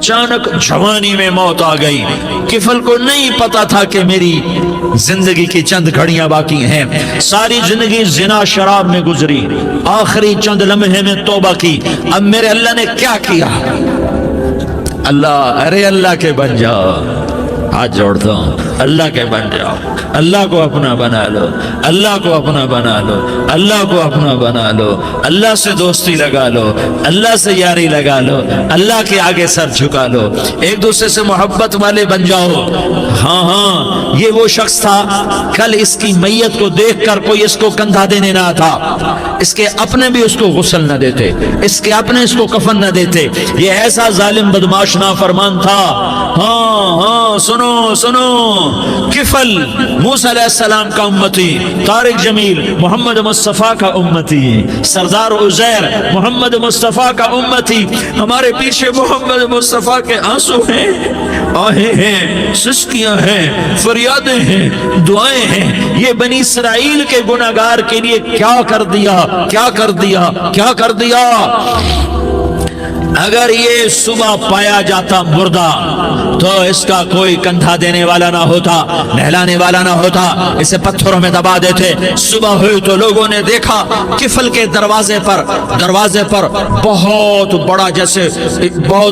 اچانک جوانی میں موت آ گئی. کفل کو نہیں پتا تھا کہ میری زندگی کی چند گھڑیاں باقی ہیں. ساری زندگی زنا شراب میں گزری, آخری چند لمحے میں توبہ کی. اب میرے اللہ نے کیا کیا؟ اللہ, ارے اللہ کے بن جاؤ, ہاتھ جوڑتا ہوں, اللہ کے بن جاؤ, اللہ کو اپنا بنا لو, اللہ کو اپنا بنا لو, اللہ کو اپنا بنا لو, اللہ سے دوستی لگا لو, اللہ سے یاری لگا لو, اللہ کے آگے سر جھکا لو, ایک دوسرے سے محبت والے بن جاؤ. ہاں ہاں, یہ وہ شخص تھا, کل اس کی میت کو دیکھ کر کوئی اس کو کندھا دینے نہ تھا, اس کے اپنے بھی اس کو غسل نہ دیتے, اس کے اپنے اس کو کفن نہ دیتے. یہ ایسا ظالم بدماش نافرمان تھا. ہاں ہاں, سنو سنو, کفل موسیٰ علیہ السلام کا امتی, طارق جمیل محمد مصطفیٰ کا امتی, سردار عزیر محمد مصطفیٰ کا امتی. ہمارے پیچھے محمد مصطفیٰ کے آنسو ہیں, آہیں ہیں, سسکیاں ہیں, فریادیں ہیں, دعائیں ہیں. یہ بنی اسرائیل کے گناہگار کے لیے کیا کر دیا, کیا کر دیا, کیا کر دیا. اگر یہ صبح پایا جاتا مردہ تو اس کا کوئی کندھا دینے والا نہ ہوتا, نہلانے والا نہ ہوتا, اسے پتھروں میں دبا دیتے. صبح ہوئی تو لوگوں نے دیکھا کفل کے دروازے پر بہت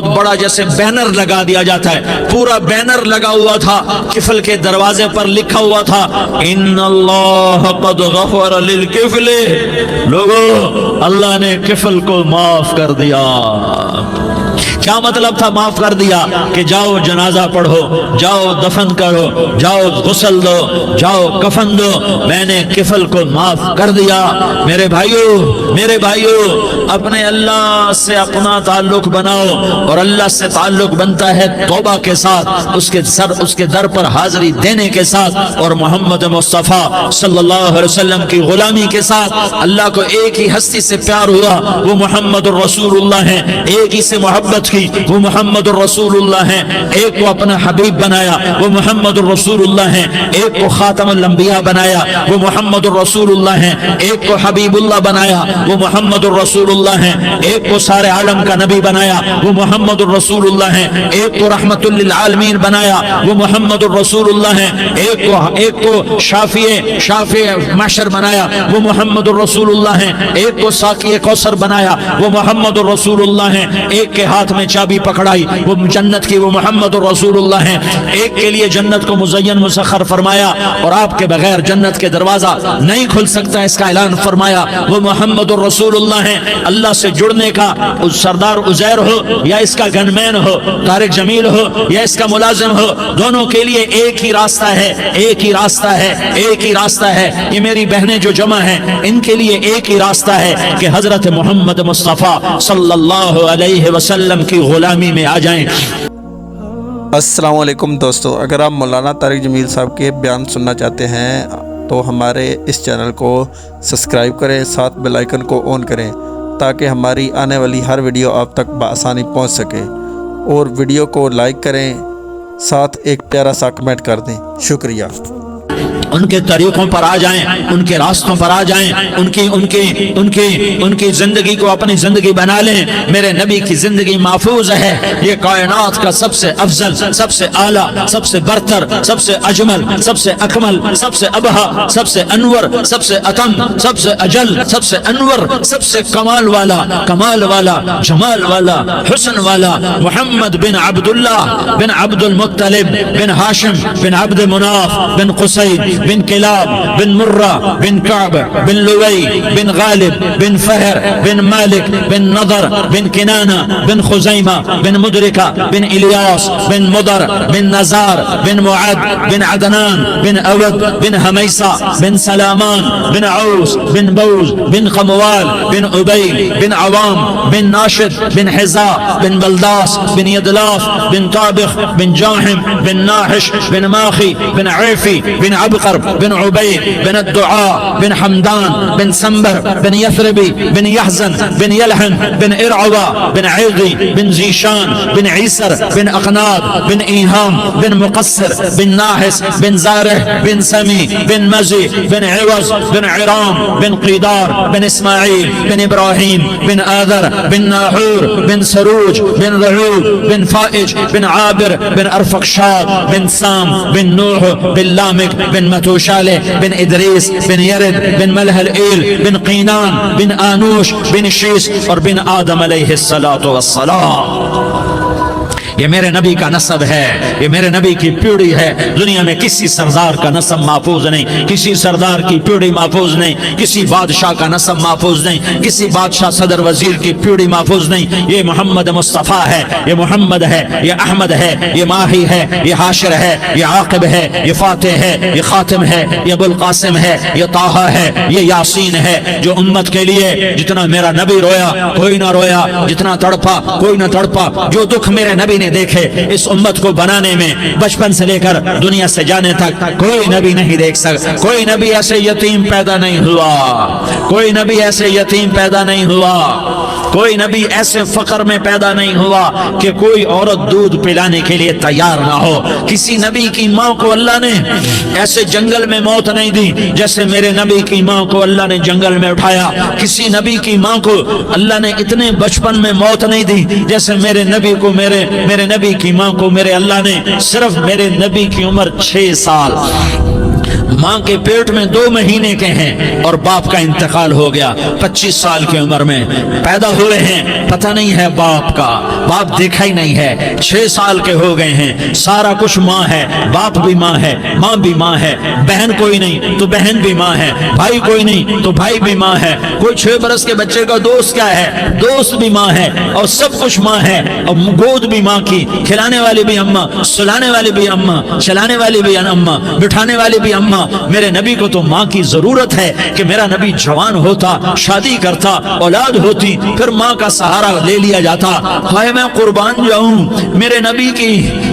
بڑا جیسے بینر لگا دیا جاتا ہے, پورا بینر لگا ہوا تھا. کفل کے دروازے پر لکھا ہوا تھا, ان اللہ قد غفر للکفل. لوگوں, اللہ نے کفل کو معاف کر دیا. کیا مطلب تھا معاف کر دیا؟ کہ جاؤ جنازہ پڑھو, جاؤ دفن کرو, جاؤ غسل دو, جاؤ کفن دو, میں نے کفل کو معاف کر دیا. میرے بھائیو, اپنے اللہ سے اپنا تعلق بناؤ, اور اللہ سے تعلق بنتا ہے توبہ کے ساتھ, اس کے در پر حاضری دینے کے ساتھ, اور محمد مصطفیٰ صلی اللہ علیہ وسلم کی غلامی کے ساتھ. اللہ کو ایک ہی ہستی سے پیار ہوا, وہ محمد الرسول اللہ ہیں. ایک ہی سے محبت کی, وہ محمد الرسول اللہ ہیں. ایک کو اپنا حبیب بنایا, وہ محمد الرسول اللہ ہیں. ایک کو خاتم الانبیاء بنایا, وہ محمد الرسول اللہ ہیں. ایک کو حبیب اللہ بنایا, وہ محمد الرسول اللہ ہیں. ایک کو سارے عالم کا نبی بنایا, وہ محمد الرسول اللہ ہیں. ایک کو رحمت للعالمین بنایا, وہ محمد الرسول اللہ ہیں. ایک کو شافع محشر بنایا, وہ محمد الرسول اللہ ہیں. ایک کو ساقی کوثر بنایا, وہ محمد الرسول اللہ ہیں. ایک کے ہاتھ میں چابی پکڑائی, وہ جنت کی, وہ محمد الرسول اللہ ہیں. ایک کے لیے جنت کو مزین مسخر فرمایا, اور آپ کے بغیر جنت کے دروازہ نہیں کھل سکتا, اس کا اعلان فرمایا, وہ محمد الرسول اللہ ہیں. اللہ سے جڑنے کا سردار عزیر ہو یا اس کا گن مین ہو, طارق جمیل ہو یا اس کا ملازم ہو, دونوں کے لیے ایک ہی راستہ ہے, ایک ہی راستہ ہے, ایک ہی راستہ ہے. یہ میری بہنیں جو جمع ہیں, ان کے لیے ایک ہی راستہ ہے کہ حضرت محمد مصطفیٰ صلی اللہ علیہ وسلم کی غلامی میں آ جائیں. السلام علیکم دوستو, اگر آپ مولانا طارق جمیل صاحب کے بیان سننا چاہتے ہیں تو ہمارے اس چینل کو سبسکرائب کریں, ساتھ بیل آئیکن کو آن کریں تاکہ ہماری آنے والی ہر ویڈیو آپ تک بآسانی پہنچ سکے, اور ویڈیو کو لائک کریں, ساتھ ایک پیارا سا کمنٹ کر دیں. شکریہ. ان کے طریقوں پر آ جائیں, ان کے راستوں پر آ جائیں, ان کی زندگی کو اپنی زندگی بنا لیں. میرے نبی کی زندگی محفوظ ہے. یہ کائنات کا سب سے افضل, سب سے اعلیٰ, سب سے برتر, سب سے اجمل, سب سے اکمل, سب سے ابہا, سب سے انور, سب سے اتم, سب سے اجل, سب سے انور, سب سے کمال والا, جمال والا, حسن والا, محمد بن عبداللہ بن عبد المطلب بن ہاشم بن عبد مناف بن قصید بن کلاب بن مرہ بن کعب بن لوی بن غالب بن فہر بن مالک بن نضر بن کنانہ بن خزیمہ بن مدرکہ بن الیاس بن مضر بن نزار بن معد بن عدنان بن اود بن حمیسہ بن سلامان بن عوس بن بوز بن قموال بن عبی بن عوام بن ناشد بن حزا بن بلداس بن یدلاف بن طابخ بن جاحم بن ناحش بن ماخی بن عیفی بن عبقر جعفر بن عبید بن الدعاء بن حمدان بن سنبر بن یثربی بن یحزن بن یلحن بن ارعوا بن عیضی بن زیشان بن عیسر بن اقناد بن ایہام بن مقصر بن ناحس بن زارح بن سمی بن مزی بن عوض بن عرام بن قیدار بن اسماعیل بن ابراہیم بن آذر بن ناحور بن سروج بن رعود بن فائج بن عابر بن ارفقشاد بن سام بن نوح بن لامک بن متوشالہ بن ادریس بن یرد بن ملح الایل بن قینان بن آنوش بن شیس اور بن آدم علیہ السلام. یہ میرے نبی کا نسب ہے، یہ میرے نبی کی پیڑھی ہے. دنیا میں کسی سردار کا نسب محفوظ نہیں، کسی سردار کی پیڑھی محفوظ نہیں، کسی بادشاہ کا نسب محفوظ نہیں، کسی بادشاہ صدر وزیر کی پیڑھی محفوظ نہیں. یہ محمد مصطفیٰ ہے، یہ محمد ہے، یہ احمد ہے، یہ ماہی ہے، یہ حاشر ہے، یہ عاقب ہے، یہ فاتح ہے، یہ خاتم ہے، یہ ابو القاسم ہے، یہ طٰہٰ ہے، یہ یاسین ہے. جو امت کے لیے جتنا میرا نبی رویا کوئی نہ رویا، جتنا تڑپا کوئی نہ تڑپا، جو دکھ میرے نبی نے دیکھے اس امت کو بنانے میں بچپن سے لے کر دنیا سے جانے تک کوئی نبی نہیں دیکھ سکتا. کوئی نبی ایسے یتیم پیدا نہیں ہوا، کوئی نبی ایسے یتیم پیدا نہیں ہوا، کوئی نبی ایسے فقر میں پیدا نہیں ہوا کہ کوئی عورت دودھ پلانے کے لیے تیار نہ ہو. کسی نبی کی ماں کو اللہ نے ایسے جنگل میں موت نہیں دی جیسے میرے نبی کی ماں کو اللہ نے جنگل میں اٹھایا. کسی نبی کی ماں کو اللہ نے اتنے بچپن میں موت نہیں دی جیسے میرے نبی کو میرے نبی کی ماں کو میرے اللہ نے صرف میرے نبی کی عمر 6 سال ماں کے پیٹ میں 2 مہینے کے ہیں اور باپ کا انتقال ہو گیا. 25 سال کی عمر میں پیدا ہوئے ہیں، پتہ نہیں ہے باپ کا، باپ دیکھا ہی نہیں ہے. 6 سال کے ہو گئے ہیں، سارا کچھ ماں ہے، باپ بھی ماں ہے، ماں بھی ماں ہے، بہن کوئی نہیں تو بہن بھی ماں ہے، بھائی کوئی نہیں تو بھائی بھی ماں ہے. کوئی 6 برس کے بچے کا دوست کیا ہے، دوست بھی ماں ہے، اور سب کچھ ماں ہے. اور گود بھی ماں کی، کھلانے والی بھی اماں، سلانے والی بھی اماں، چلانے والی بھی اماں، بٹھانے والی بھی اماں. میرے نبی کو تو ماں کی ضرورت ہے کہ میرا نبی جوان ہوتا، شادی کرتا، اولاد ہوتی، پھر ماں کا سہارا لے لیا جاتا. ہائے میں قربان جاؤں، میرے نبی کی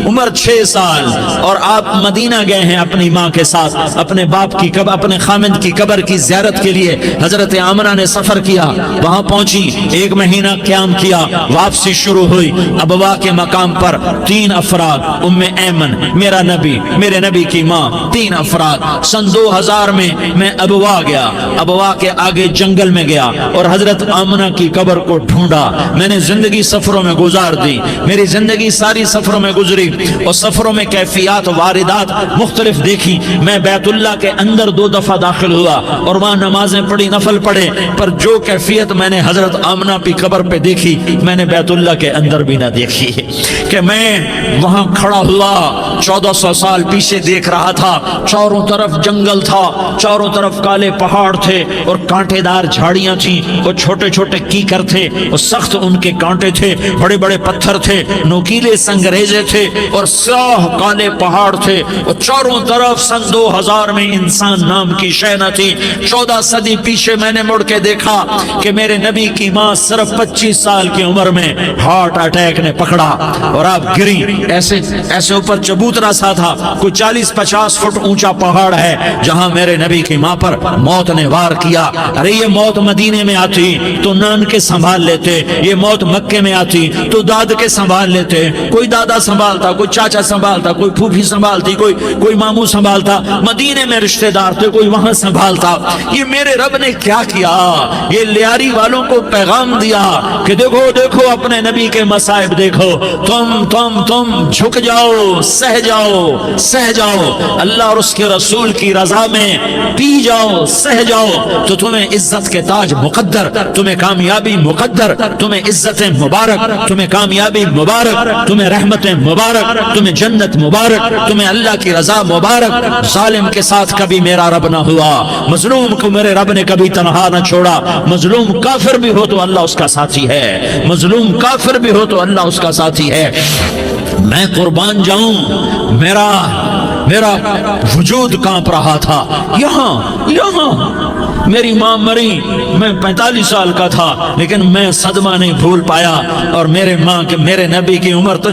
عمر 6 سال اور آپ مدینہ گئے ہیں اپنی ماں کے ساتھ، اپنے باپ کی قبر، اپنے خامد کی قبر کی زیارت کے لیے. حضرت آمنہ نے سفر کیا، وہاں پہنچی، 1 مہینہ قیام کیا، واپسی شروع ہوئی. ابوا کے مقام پر 3 افراد، ام ایمن، میرا نبی، میرے نبی کی ماں، 3 افراد. سن 2000 میں ابوا گیا، ابوا کے آگے جنگل میں گیا اور حضرت آمنہ کی قبر کو ڈھونڈا. میں نے زندگی سفروں میں گزار دی، میری زندگی ساری سفروں میں گزری اور سفروں میں کیفیات واردات مختلف دیکھی. میں بیت اللہ کے اندر 2 دفعہ داخل ہوا اور وہاں نمازیں پڑھی، نفل پڑھے، پر جو کیفیت میں نے حضرت آمنہ کی قبر پہ دیکھی میں نے بیت اللہ کے اندر بھی نہ دیکھی. کہ میں وہاں کھڑا ہوا 1400 سال پیچھے دیکھ رہا تھا، چاروں طرف جنگل تھا، چاروں طرف کالے پہاڑ تھے اور کانٹے دار جھاڑیاں تھیں، اور چھوٹے چھوٹے کیکر تھے اور سخت ان کے کانٹے تھے، بڑے بڑے پتھر تھے، نوکیلے سنگریزے تھے اور سیاہ کالے پہاڑ تھے، اور چاروں طرف سن 2000 میں انسان نام کی شے نہ تھی. 14 صدی پیچھے میں نے مڑ کے دیکھا کہ میرے نبی کی ماں صرف 25 سال کی عمر میں ہارٹ اٹیک نے پکڑا اور آپ گری. ایسے اوپر چبوترا سا تھا، کوئی 40-50 فٹ اونچا پہاڑ ہے جہاں میرے نبی کی ماں پر موت نے وار کیا. ارے یہ موت مدینے میں آتی تو نان کے سنبھال لیتے، یہ موت مکے میں آتی تو داد کے سنبھال لیتے. کوئی دادا سنبھالتا، کوئی چاچا سنبھالتا، کوئی پھوپھی سنبھالتی، کوئی ماموں سنبھالتا. مدینے میں رشتہ دار تھے، کوئی وہاں سنبھالتا. یہ میرے رب نے کیا کیا؟ یہ لیاری والوں کو پیغام دیا کہ دیکھو دیکھو اپنے نبی کے مصائب دیکھو، تم جھک جاؤ، سہ جاؤ اللہ اور اس کے رسول کی رضا میں، پی جاؤ، سہ جاؤ تو تمہیں عزت کے تاج مقدر، تمہیں کامیابی مقدر، تمہیں عزت مبارک، تمہیں کامیابی مبارک، تمہیں رحمت مبارک، تمہیں جنت مبارک، تمہیں اللہ کی رضا مبارک. ظالم کے ساتھ کبھی میرا رب نہ ہوا، مظلوم کو میرے رب نے کبھی تنہا نہ چھوڑا. مظلوم کافر بھی ہو تو اللہ اس کا ساتھی ہے، مظلوم کافر بھی ہو تو اللہ اس کا ساتھی ہے. میں قربان جاؤں، میرا وجود کانپ رہا تھا. یہاں میری ماں مری، میں 45 سال کا تھا، لیکن میں صدمہ نہیں بھول پایا، اور میرے نبی کی عمر تو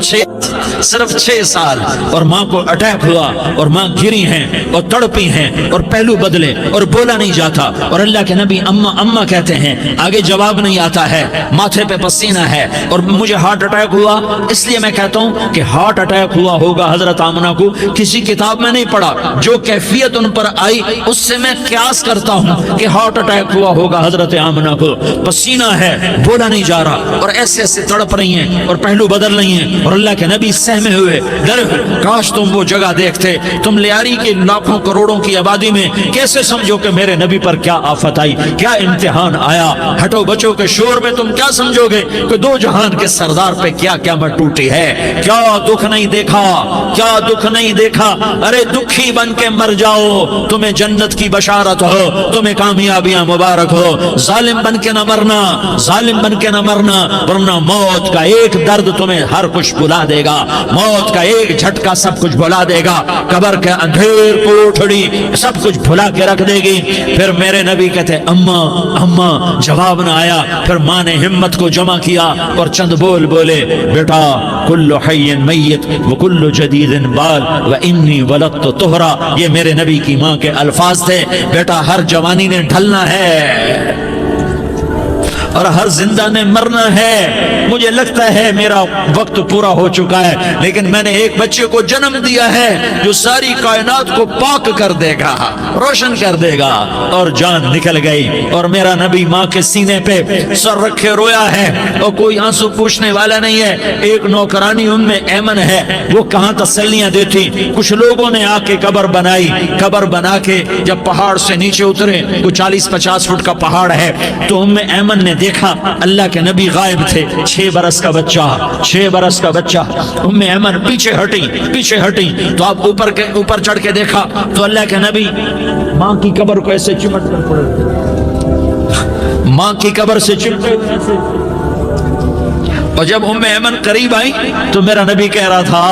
صرف 6 سال، اور ماں کو اٹیک ہوا، اور ماں گری ہیں اور تڑپی ہیں اور پہلو بدلے اور بولا نہیں جاتا، اور اللہ کے نبی اماں اماں کہتے ہیں، آگے جواب نہیں آتا ہے، ماتھے پہ پسینہ ہے، اور مجھے ہارٹ اٹیک ہوا۔ اس لیے میں کہتا ہوں کہ ہارٹ اٹیک ہوا ہوگا حضرت آمنہ کو، کسی کتاب میں نہیں پڑھا، جو کیفیت ان پر آئی اس سے میں قیاس کرتا ہوں کہ ہارٹ اٹیک ہوا ہوگا حضرت آمنہ کو، پسینہ ہے، بولا نہیں جا رہا، اور ایسے ایسے تڑپ رہی ہیں اور پہلو بدل رہی ہیں، اور اللہ کے نبی سہمے ہوئے ڈر، کاش تم وہ جگہ دیکھتے، تم لیاری کے لاکھوں کروڑوں کی آبادی میں کیسے سمجھو کہ میرے نبی پر کیا آفت آئی، کیا امتحان آیا، ہٹو بچوں کے شور میں تم کیا سمجھو گے کہ دو جہان کے سردار پہ کیا قیامت ٹوٹی ہے، کیا دکھ نہیں دیکھا، کیا دکھ نہیں دیکھا، ارے دکھی بن کے مر جاؤ، تمہیں جنت کی بشارت ہو، تمہیں کامیابیاں مبارک ہو، ظالم بن کے نہ مرنا، ظالم بن کے نہ مرنا، ورنہ موت کا ایک درد تمہیں ہر کچھ بلا دے گا، موت کا ایک جھٹکا سب کچھ بھلا دے گا، قبر کے اندھیر کوٹھڑی سب کچھ بھلا کے رکھ دے گی۔ پھر میرے نبی کہتے اماں اماں، جواب نہ آیا، پھر ماں نے ہمت کو جمع کیا اور چند بول بولے، بیٹا کل حی میت وکل جدید بال وانی ولدت طہرا، یہ میرے نبی کی ماں کے الفاظ تھے، بیٹا ہر جوانی نے ڈھلنا ہے اور ہر زندہ نے مرنا ہے، مجھے لگتا ہے میرا وقت پورا ہو چکا ہے، لیکن میں نے ایک بچے کو جنم دیا ہے جو ساری کائنات کو پاک کر دے گا، روشن کر دے گا، اور جان نکل گئی، اور میرا نبی ماں کے سینے پہ سر رکھے رویا ہے، اور کوئی آنسو پوچھنے والا نہیں ہے۔ ایک نوکرانی ام ایمن ہے، وہ کہاں تسلیاں دیتی، کچھ لوگوں نے آ کے قبر بنائی، قبر بنا کے جب پہاڑ سے نیچے اترے، کوئی 40-50 فٹ کا پہاڑ ہے، تو ام ایمن نے دیکھا اللہ کے نبی غائب تھے، 6 برس کا بچہ، 6 برس کا بچہ، ام ایمن پیچھے ہٹی، تو آپ اوپر چڑھ کے دیکھا تو اللہ کے نبی ماں کی قبر کو ایسے چمٹ کر پڑے، ماں کی قبر سے چمٹے ہوئے، اور جب ام ایمن قریب آئی تو میرا نبی کہہ رہا تھا،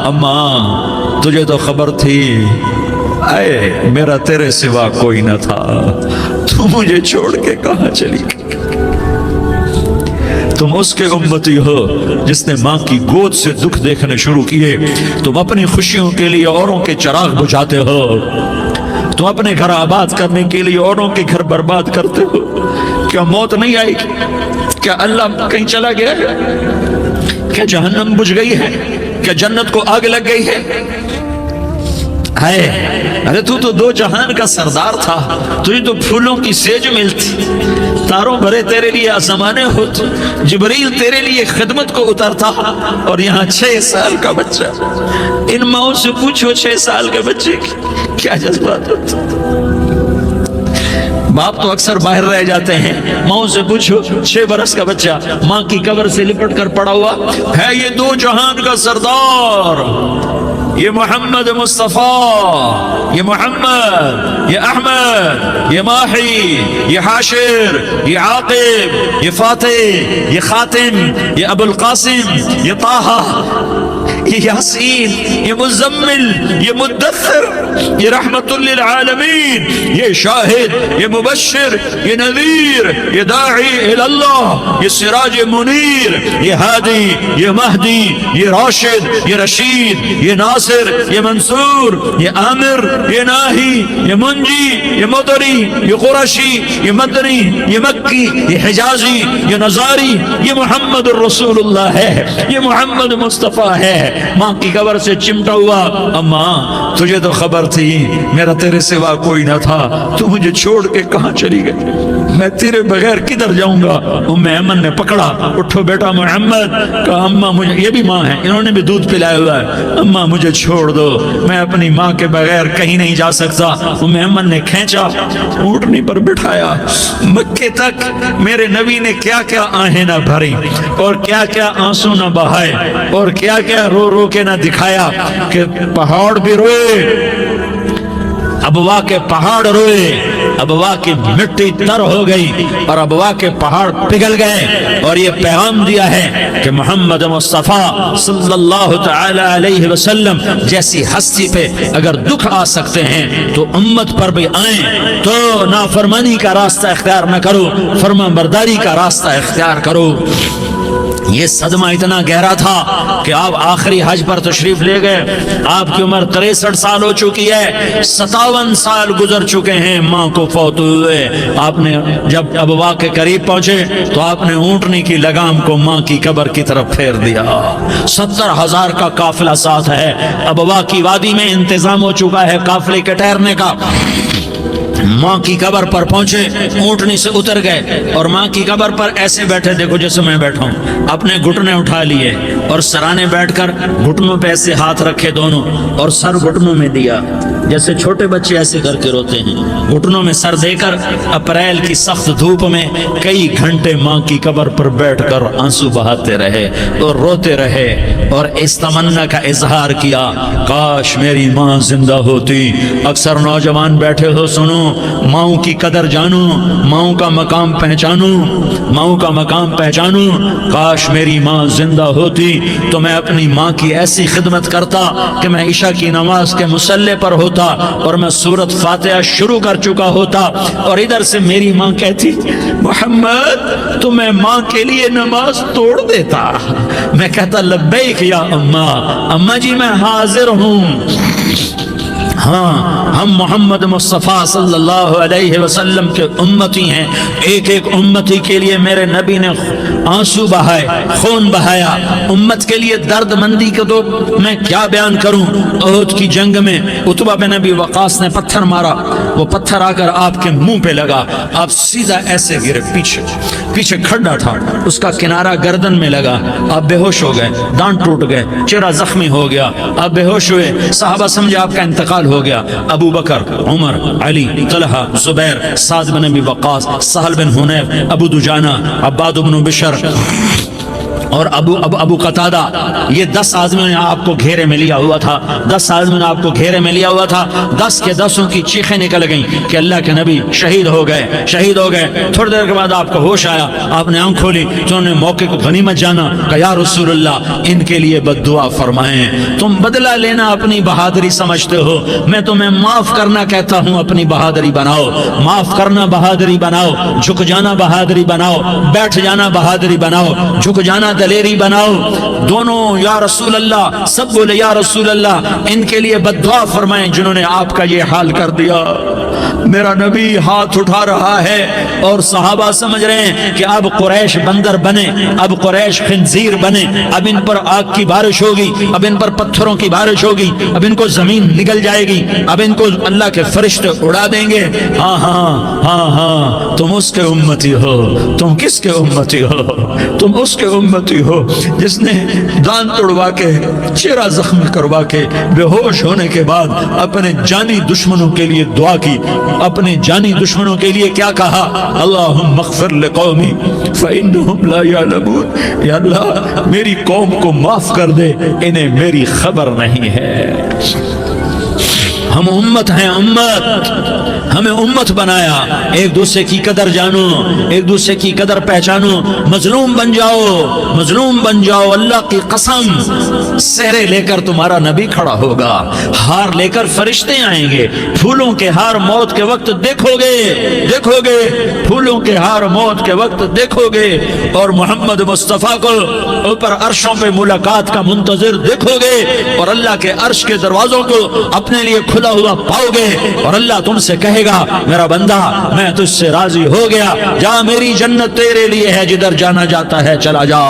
اماں تجھے تو خبر تھی، اے میرا تیرے سوا کوئی نہ تھا، تو مجھے چھوڑ کے کہاں چلی گئی؟ تم اس کے امتی ہو جس نے ماں کی گود سے دکھ دیکھنے شروع کیے، تم اپنی خوشیوں کے لیے اوروں کے چراغ بجھاتے ہو، تم اپنے گھر آباد کرنے کے لیے اوروں کے گھر برباد کرتے ہو، کیا موت نہیں آئے گی؟ کیا اللہ کہیں چلا گیا ہے؟ کیا جہنم بجھ گئی ہے؟ کیا جنت کو آگ لگ گئی ہے؟ ارے تو 2 جہان کا سردار تھا، تجھے تو پھولوں کی سیج ملتی، تاروں بھرے تیرے لیے آسمانے ہوتے، جبریل تیرے لیے خدمت کو اترتا، اور یہاں 6 سال کا بچہ، ان ماؤں سے پوچھو 6 سال کے بچے کی کیا جذبات ہوتے، باپ تو اکثر باہر رہ جاتے ہیں، ماں سے پوچھو 6 برس کا بچہ ماں کی قبر سے لپٹ کر پڑا ہوا ہے، یہ 2 جہان کا سردار، یہ محمد مصطفیٰ، یہ محمد، یہ احمد، یہ ماہی، یہ حاشر، یہ عاقب، یہ فاتح، یہ خاتم، یہ ابو القاسم، یہ طٰہٰ، یہ یاسین، یہ مزمل، یہ مدثر، یہ رحمت للعالمین، یہ شاہد، یہ مبشر، یہ نذیر، یہ داعی اللہ، یہ سراج منیر، یہ ہادی، یہ مہدی، یہ راشد، یہ رشید، یہ ناصر، یہ منصور، یہ عامر، یہ ناہی، یہ منجی، یہ مدری، یہ قرشی، یہ مدنی، یہ مکی، یہ حجازی، یہ نظاری، یہ محمد الرسول اللہ ہے، یہ محمد مصطفیٰ ہے۔ ماں کی قبر سے چمٹا ہوا، اماں تجھے تو خبر تھی میرا تیرے سوا کوئی نہ تھا، تو مجھے چھوڑ کے کہاں چلی گئی، میں تیرے بغیر کدھر جاؤں گا؟ ام ایمن نے پکڑا، اٹھو بیٹا محمد، کہا اماں مجھے، یہ بھی ماں ہے، انہوں نے بھی دودھ پلایا ہوا ہے، اماں مجھے چھوڑ دو، میں اپنی ماں کے بغیر کہیں نہیں جا سکتا۔ ام ایمن نے کھینچا، اونٹنی پر بٹھایا، مکے تک میرے نبی نے کیا کیا آہیں نہ بھری، اور کیا کیا آنسو نہ بہائے، اور کیا کیا رو رو کے نہ دکھایا، کہ پہاڑ بھی روئے، ابوا کے پہاڑ روئے، अबवा की मिट्टी तर हो गई और अबवा के पहाड़ पिघल गए और ये पैगाम दिया है कि मोहम्मद मुस्तफ़ा सल्लल्लाहु तआला अलैहि वसल्लम जैसी हस्ती पे अगर दुख आ सकते हैं तो उम्मत पर भी आए। तो नाफरमानी का रास्ता इख्तियार न करो, फरमाबरदारी का रास्ता इख्तियार करो। ये सदमा इतना गहरा था कि आप आखिरी हज पर तशरीफ ले गए, आपकी उम्र 63 साल हो चुकी है, 57 साल गुजर चुके हैं माँ को फौत हुए। आपने जब अबवा के करीब पहुंचे तो आपने ऊंटनी की लगाम को माँ की कब्र की तरफ फेर दिया। 70,000 का काफिला साथ है, अबवा की वादी में इंतजाम हो चुका है काफिले के ठहरने का। माँ की कब्र पर पहुंचे, ऊंटनी से उतर गए और माँ की कब्र पर ऐसे बैठे, देखो जैसे मैं बैठा हूं, अपने घुटने उठा लिए और सराने बैठकर घुटनों पे ऐसे हाथ रखे दोनों और सर घुटनों में दिया, जैसे छोटे बच्चे ऐसे करके रोते हैं। घुटनों में सर देकर अप्रैल की सख्त धूप में कई घंटे माँ की कब्र पर बैठकर आंसू बहाते रहे और रोते रहे और इस तमन्ना का इजहार किया, काश मेरी माँ जिंदा होती। अक्सर नौजवान बैठे हो, सुनो, माँ की कदर जानो, माँ का मकाम पहचानो, माँ का मकाम पहचानो। काश मेरी माँ जिंदा होती तो मैं अपनी माँ की ऐसी खिदमत करता कि मैं इशा की नमाज के मुसल्ले पर होता और मैं सूरत फातिहा शुरू कर चुका होता और इधर से मेरी माँ कहती, मोहम्मद तो मैं माँ के लिए नमाज तोड़ देता। मैं कहता, लब्बैक या अम्मा, अम्मा जी मैं हाजिर हूँ। हाँ, हम मोहम्मद मुस्तफ़ा सल्लल्लाहु अलैहि वसल्लम के उम्मती हैं। एक एक उम्मती के लिए मेरे नबी ने आंसू बहाए, खून बहाया। उम्मत के लिए दर्द मंदी को तो मैं क्या बयान करूं। उहद की जंग में उतबा बिन अबी वक़ास ने पत्थर मारा, वो पत्थर आकर आपके मुंह पे लगा, आप सीधा ऐसे गिरे, पीछे खड्डा था, उसका किनारा गर्दन में लगा, आप बेहोश हो गए, दांत टूट गए, चेहरा जख्मी हो गया, आप बेहोश हुए। सहाबा समझे आपका इंतकाल हो गया। अबू बकर, उमर, अली, तलहा, जुबैर, साद बिन अबी वक़ास, सहल बिन हुनैफ, अबू दुजाना, अब्बाद बिन बिशर और अबू कतादा, ये 10 आदमियों ने आपको घेरे में लिया हुआ था। 10 आदमियों ने आपको घेरे में लिया हुआ था। 10 के 10 की चीखें निकल गईं कि अल्लाह के नबी शहीद हो गए, शहीद हो गए। थोड़ी देर के बाद आपको होश आया, आपने आंख खोली तो उन्होंने मौके को गनीमत जाना कि या रसूलल्लाह इनके लिए बद्दुआ फरमाएं। तुम बदला लेना अपनी बहादुरी समझते हो, मैं तुम्हें माफ करना कहता हूं, अपनी बहादुरी बनाओ। माफ करना बहादुरी बनाओ, झुक जाना बहादुरी बनाओ, बैठ जाना बहादुरी बनाओ, झुक जाना दलेरी बनाओ। दोनों या रसूल अल्लाह, सब बोले या रसूल अल्लाह इनके लिए बद्दुआ फरमाएं जिन्होंने आपका ये हाल कर दिया। मेरा नबी हाथ उठा रहा है और सहाबा समझ रहे हैं कि अब कुरैश बंदर बने, अब कुरैश खिंजीर बने, अब इन पर आग की बारिश होगी, अब इन पर पत्थरों की बारिश होगी, अब इनको जमीन निगल जाएगी, अब इनको अल्लाह के फरिश्ते उड़ा देंगे। हाँ हाँ हाँ हाँ, तुम उसके उम्मती हो। तुम किसके उम्मती हो? तुम उसके उम्मती हो जिसने दांत तोड़वा के, चेहरा जख्म करवा के, बेहोश होने के बाद अपने जानी दुश्मनों के लिए दुआ की। अपने जानी दुश्मनों के लिए क्या कहा? अल्लाहुम्मा अग़फ़िर लिक़ौमी फ़इन्नहुम ला यअलमून। या अल्लाह मेरी कौम को माफ कर दे, इन्हें मेरी खबर नहीं है। हम उम्मत हैं, उम्मत, हमें उम्मत बनाया। एक दूसरे की कदर जानो, एक दूसरे की कदर पहचानो, मजलूम बन जाओ, मजलूम बन जाओ। अल्लाह की कसम, सेहरे लेकर तुम्हारा नबी खड़ा होगा, हार लेकर फरिश्ते आएंगे। फूलों के हार मौत के वक्त देखोगे, देखोगे, फूलों के हार मौत के वक्त देखोगे और मोहम्मद मुस्तफ़ा को ऊपर अर्शों पे मुलाकात का मुंतजिर देखोगे और अल्लाह के अर्श के दरवाजों को अपने लिए खुला हुआ पाओगे और अल्लाह तुमसे कहेगा, मेरा बंदा मैं तुझसे राजी हो गया, जा मेरी जन्नत तेरे लिए है, जिधर जाना जाता है चला जा।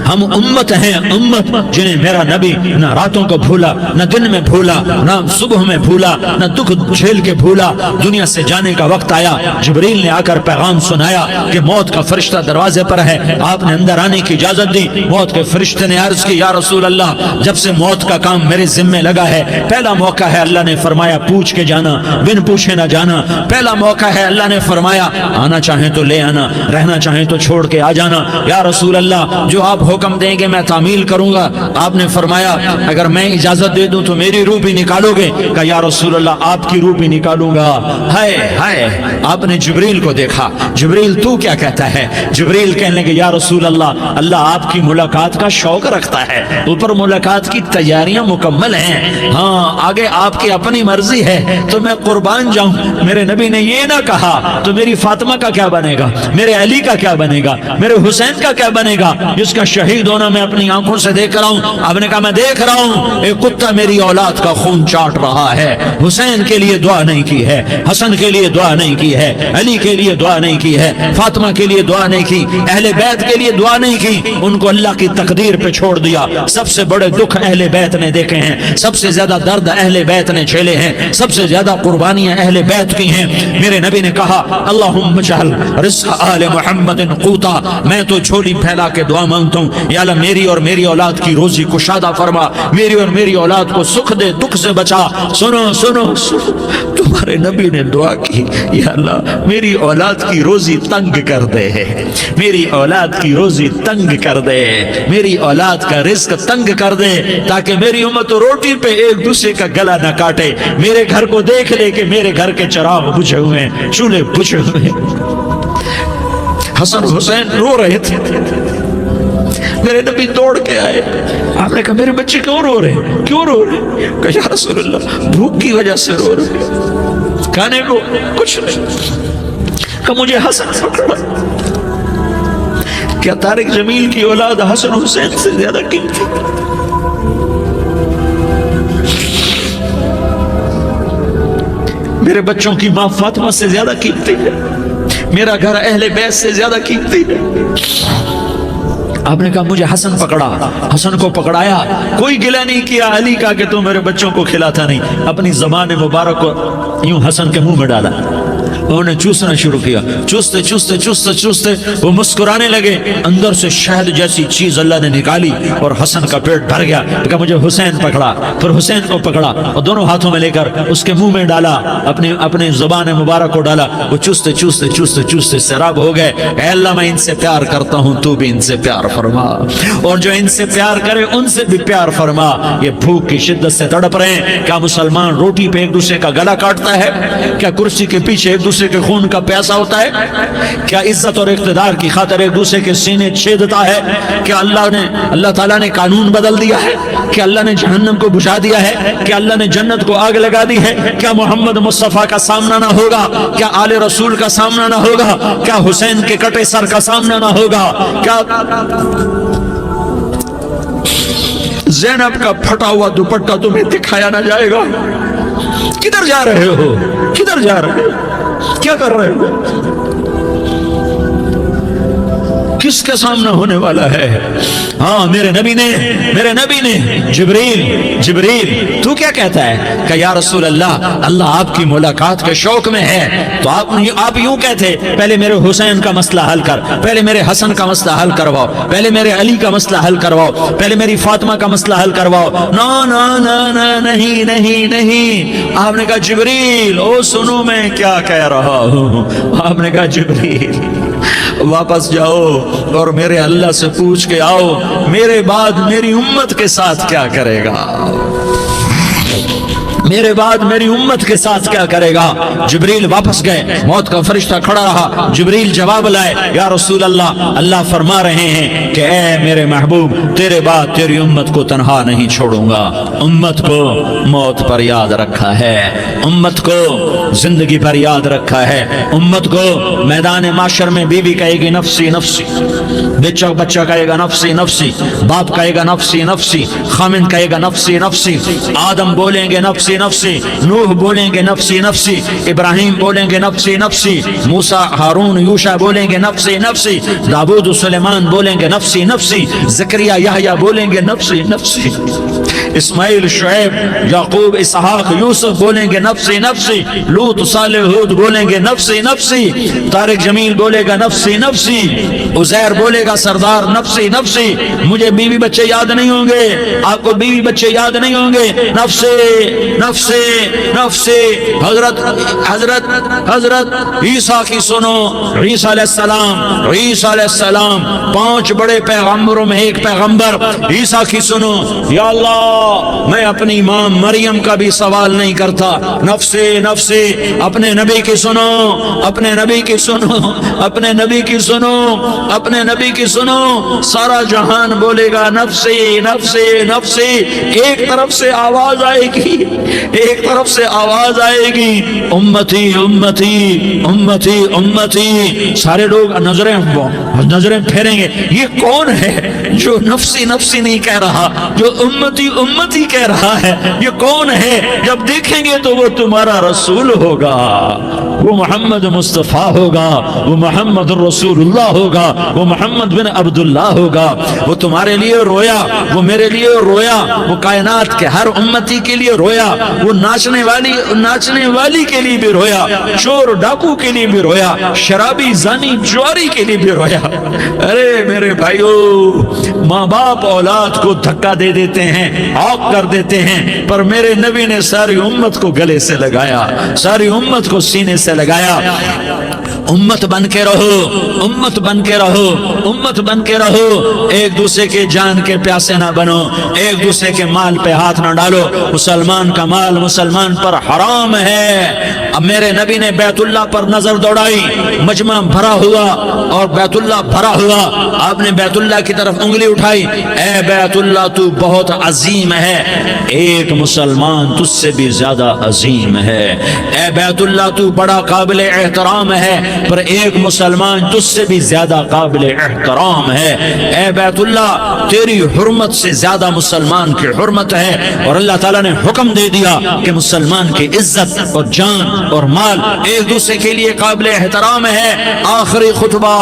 हम उम्मत हैं, उम्मत जिन्हें मेरा नबी न रातों को भूला, न दिन में भूला, न सुबह में भूला, न दुख झेल के भूला। दुनिया से जाने का वक्त आया, जिब्रील ने आकर पैगाम सुनाया कि मौत का फरिश्ता दरवाजे पर है, आपने अंदर आने की इजाजत दी। मौत के फरिश्ते ने अर्ज की, या रसूल अल्लाह जब से मौत का काम मेरे जिम्मे लगा है, पहला मौका है, अल्लाह ने फरमाया पूछ के जाना, बिन पूछे ना जाना। पहला मौका है, अल्लाह ने फरमाया आना चाहे तो ले आना, रहना चाहे तो छोड़ के आ जाना। या रसूल अल्लाह जो आप हुक्म देंगे मैं तामील करूंगा। आपने फरमाया अगर मैं इजाजत दे दूं तो मेरी रूह भी निकालोगे? कहा या रसूल अल्लाह आपकी रूह भी निकालूंगा। हाय हाय, आपने जिब्रील को देखा, जिब्रील तू क्या कहता है? जिब्रील कहने लगे या रसूल अल्लाह, अल्लाह आपकी मुलाकात का शौक रखता है, ऊपर मुलाकात की तैयारियां मुकम्मल हैं, हाँ आगे आपकी अपनी मर्जी है तो मैं कुर्बान जाऊं। मेरे नबी ने ये ना कहा तो मेरी फातिमा का क्या बनेगा, मेरे अली का क्या बनेगा, मेरे हुसैन का क्या बनेगा जिसका शहीद होना मैं अपनी आंखों से देख रहा हूं। आपने कहा मैं देख रहा हूं एक कुत्ता मेरी औलाद का खून चाट रहा है। हुसैन के लिए दुआ नहीं की है, हसन के लिए दुआ नहीं की है, अली के लिए दुआ नहीं की है, फातिमा के लिए दुआ नहीं की, अहले बैत के लिए दुआ नहीं की, उनको अल्लाह की तकदीर पे छोड़ दिया। सबसे बड़े दुख अहले बैत ने देखे हैं, सबसे ज्यादा दर्द अहले बैत ने झेले हैं, सबसे ज्यादा कुर्बानियां अहले बैत की हैं। मेरे नबी ने कहा अल्लाहुम्मा जअल रिज़्क़ आले मुहम्मदिन क़ूता, मैं तो झोली फैला के दुआ मांगता हूँ या अल्लाह मेरी और मेरी औलाद की रोजी कुशादा फरमा, मेरी और मेरी औलाद को सुख दे, दुख से बचा। सुनो सुनो सुनो, तुम्हारे नबी ने दुआ की या अल्लाह मेरी औलाद की रोजी तंग कर दे, मेरी औलाद की रोजी तंग कर दे, मेरी औलाद का रिस्क तंग कर दे, ताकि मेरी उम्मत रोटी पे एक दूसरे का गला न काटे, मेरे घर को देख ले कि मेरे घर के चिराग बुझे हुए हैं, चूल्हे बुझे हुए हैं। हसन हुसैन रो रहे थे, मेरे नबी दौड़ के आए। आपने कहा मेरे बच्चे क्यों रो रहे हैं, क्यों रो रहे हैं? कहा या रसूल अल्लाह भूख की वजह से रो रहे हैं, खाने को कुछ नहीं। कहा मुझे हसन पकड़ा। क्या तारिक जमील की औलाद हसन हुसैन से ज्यादा कीमती? मेरे बच्चों की मां फातिमा से ज्यादा कीमती है, मेरा घर अहले बैत से ज्यादा कीमती है। आपने कहा मुझे हसन पकड़ा, हसन को पकड़ाया, कोई गिला नहीं किया अली का कि तुम मेरे बच्चों को खिलाता नहीं, अपनी ज़बान मुबारक को यूं हसन के मुंह में डाला, उन्होंने चूसना शुरू किया, चूसते चूसते चूसते चूसते वो मुस्कुराने लगे, अंदर से शहद जैसी चीज अल्लाह ने निकाली और हसन का पेट भर गया। कहा मुझे हुसैन पकड़ा, फिर हुसैन को पकड़ा और दोनों हाथों में लेकर उसके मुंह में डाला, अपने ज़बान मुबारक को डाला, वो चूसते चूसते चूसते चूसते सैराब हो गए। ऐ अल्लाह मैं इनसे प्यार करता हूँ, तू भी इनसे प्यार फरमा, और जो इनसे प्यार करे उनसे भी प्यार फरमा। ये भूख की शिद्दत से तड़प रहे हैं। क्या मुसलमान रोटी पे एक दूसरे का गला काटता है? क्या कुर्सी के पीछे एक दूसरे के खून का प्यासा होता है? क्या इज्जत और इख्तिदार की खातिर एक दूसरे के सीने छेदता है? क्या अल्लाह ताला ने कानून बदल दिया है? क्या अल्लाह ने जहन्नम को बुझा दिया है? क्या अल्लाह ने जन्नत को आग लगा दी है? क्या मोहम्मद मुस्तफा का सामना ना होगा? क्या आले रसूल का सामना ना होगा? क्या हुसैन के कटे सर का सामना ना होगा? क्या ज़ैनब का फटा हुआ दुपट्टा तुम्हें दिखाया ना जाएगा? किधर जा रहे हो, किधर जा रहे हो, क्या कर रहे हो? किसके सामने होने वाला है? हाँ मेरे नबी ने जिब्रील तू क्या कहता है? कि या रसूल अल्लाह, अल्लाह आपकी मुलाकात के शौक में है। तो आप यूं कहते, पहले मेरे हुसैन का मसला हल कर, पहले मेरे हसन का मसला हल करवाओ, पहले मेरे अली का मसला हल करवाओ, पहले मेरी फातिमा का मसला हल करवाओ। ना ना ना ना नहीं नहीं नहीं। आपने कहा जिब्रील ओ सुनो मैं क्या कह रहा हूँ। आपने कहा जिब्रील वापस जाओ और मेरे अल्लाह से पूछ के आओ मेरे बाद मेरी उम्मत के साथ क्या करेगा, मेरे बाद मेरी उम्मत के साथ क्या करेगा। जिब्रील वापस गए, मौत का फरिश्ता खड़ा रहा। जिब्रील जवाब लाए, या रसूल अल्लाह, अल्लाह फरमा रहे हैं कि ऐ मेरे महबूब, तेरे बाद तेरी उम्मत को तन्हा नहीं छोड़ूंगा। उम्मत को मौत पर याद रखा है, उम्मत को जिंदगी पर याद रखा है, उम्मत को मैदान माशर में बीवी कहेगी नफसी नफसी, बच्चा कहेगा नफसी नफसी, बाप कहेगा नफसी नफसी, खामिन कहेगा नफसी नफसी, आदम बोलेंगे नफसी नफसी, नूह बोलेंगे नफसी नफसी, इब्राहिम बोलेंगे नफसी नफसी, मूसा हारून यूशा बोलेंगे नफसी नफसी, दाऊद सुलेमान बोलेंगे नफसी नफसी, ज़करिया यहया बोलेंगे नफसी नफसी, इस्माइल शुएब याकूब इसहाक यूसुफ बोलेंगे नफसी नफसी, लूत सालेह हूद बोलेंगे नफसी नफसी, तारिक जमील बोलेगा नफसी नफसी, उज़ैर बोलेगा सरदार नफसी नफसी। मुझे बीवी बच्चे याद नहीं होंगे, आपको बीवी बच्चे याद नहीं होंगे, नफसी नफ्से नफ्से। हजरत ईसा की सुनो। ईसा अलैहिस्सलाम 5 बड़े पैगंबरों में एक पैगंबर ईसा की सुनो। या अल्लाह, मैं अपनी मां मरियम का भी सवाल नहीं करता। नफ्से नफ्से। अपने नबी की सुनो, अपने नबी की सुनो, अपने नबी की सुनो, अपने नबी की सुनो। सारा जहान बोलेगा नफ्से नफ्से नफ्से। एक तरफ से आवाज आएगी, एक तरफ से आवाज आएगी, उम्मती उम्मती उम्मती उम्मती। सारे लोग नजरें फेरेंगे, ये कौन है जो नफ्सी नफ्सी नहीं कह रहा, जो उम्मती उम्मती कह रहा है, ये कौन है? जब देखेंगे तो वो तुम्हारा रसूल होगा, वो मोहम्मद मुस्तफ़ा होगा, वो मोहम्मद रसूलुल्लाह होगा, वो मोहम्मद बिन अब्दुल्लाह होगा। वो तुम्हारे लिए रोया, वो मेरे लिए रोया, वो कायनात के हर उम्मती के लिए रोया, वो नाचने वाली के लिए भी रोया, चोर डाकू के लिए भी रोया, शराबी जानी जुआरी के लिए भी रोया। अरे मेरे भाइयों, माँ बाप औलाद को धक्का दे देते हैं, आग कर देते हैं, पर मेरे नबी ने सारी उम्मत को गले से लगाया, सारी उम्मत को सीने से लगाया। उम्मत बन के रहो, उम्मत बन के रहो, उम्मत बन के रहो। एक दूसरे के जान के प्यासे ना बनो, एक दूसरे के माल पे हाथ ना डालो। मुसलमान का माल मुसलमान पर हराम है। अब मेरे नबी ने बैतुल्लाह पर नजर दौड़ाई, मजमा भरा हुआ और बैतुल्लाह भरा हुआ। आपने बैतुल्लाह की तरफ उंगली उठाई, ए बैतुल्लाह तू बहुत अजीम है, एक मुसलमान तुझसे भी ज्यादा अजीम है। ए बैतुल्लाह तू बड़ा काबिल एहतराम है, पर एक मुसलमान तुझसे भी ज्यादा काबिल एहतराम है। ए बैतुल्लाह, तेरी हुर्मत से ज्यादा मुसलमान की हुर्मत है। और अल्लाह ताला ने हुक्म दे दिया कि मुसलमान की इज्जत और जान और माल एक दूसरे के लिए काबिल एहतराम है। आखिरी खुतबा,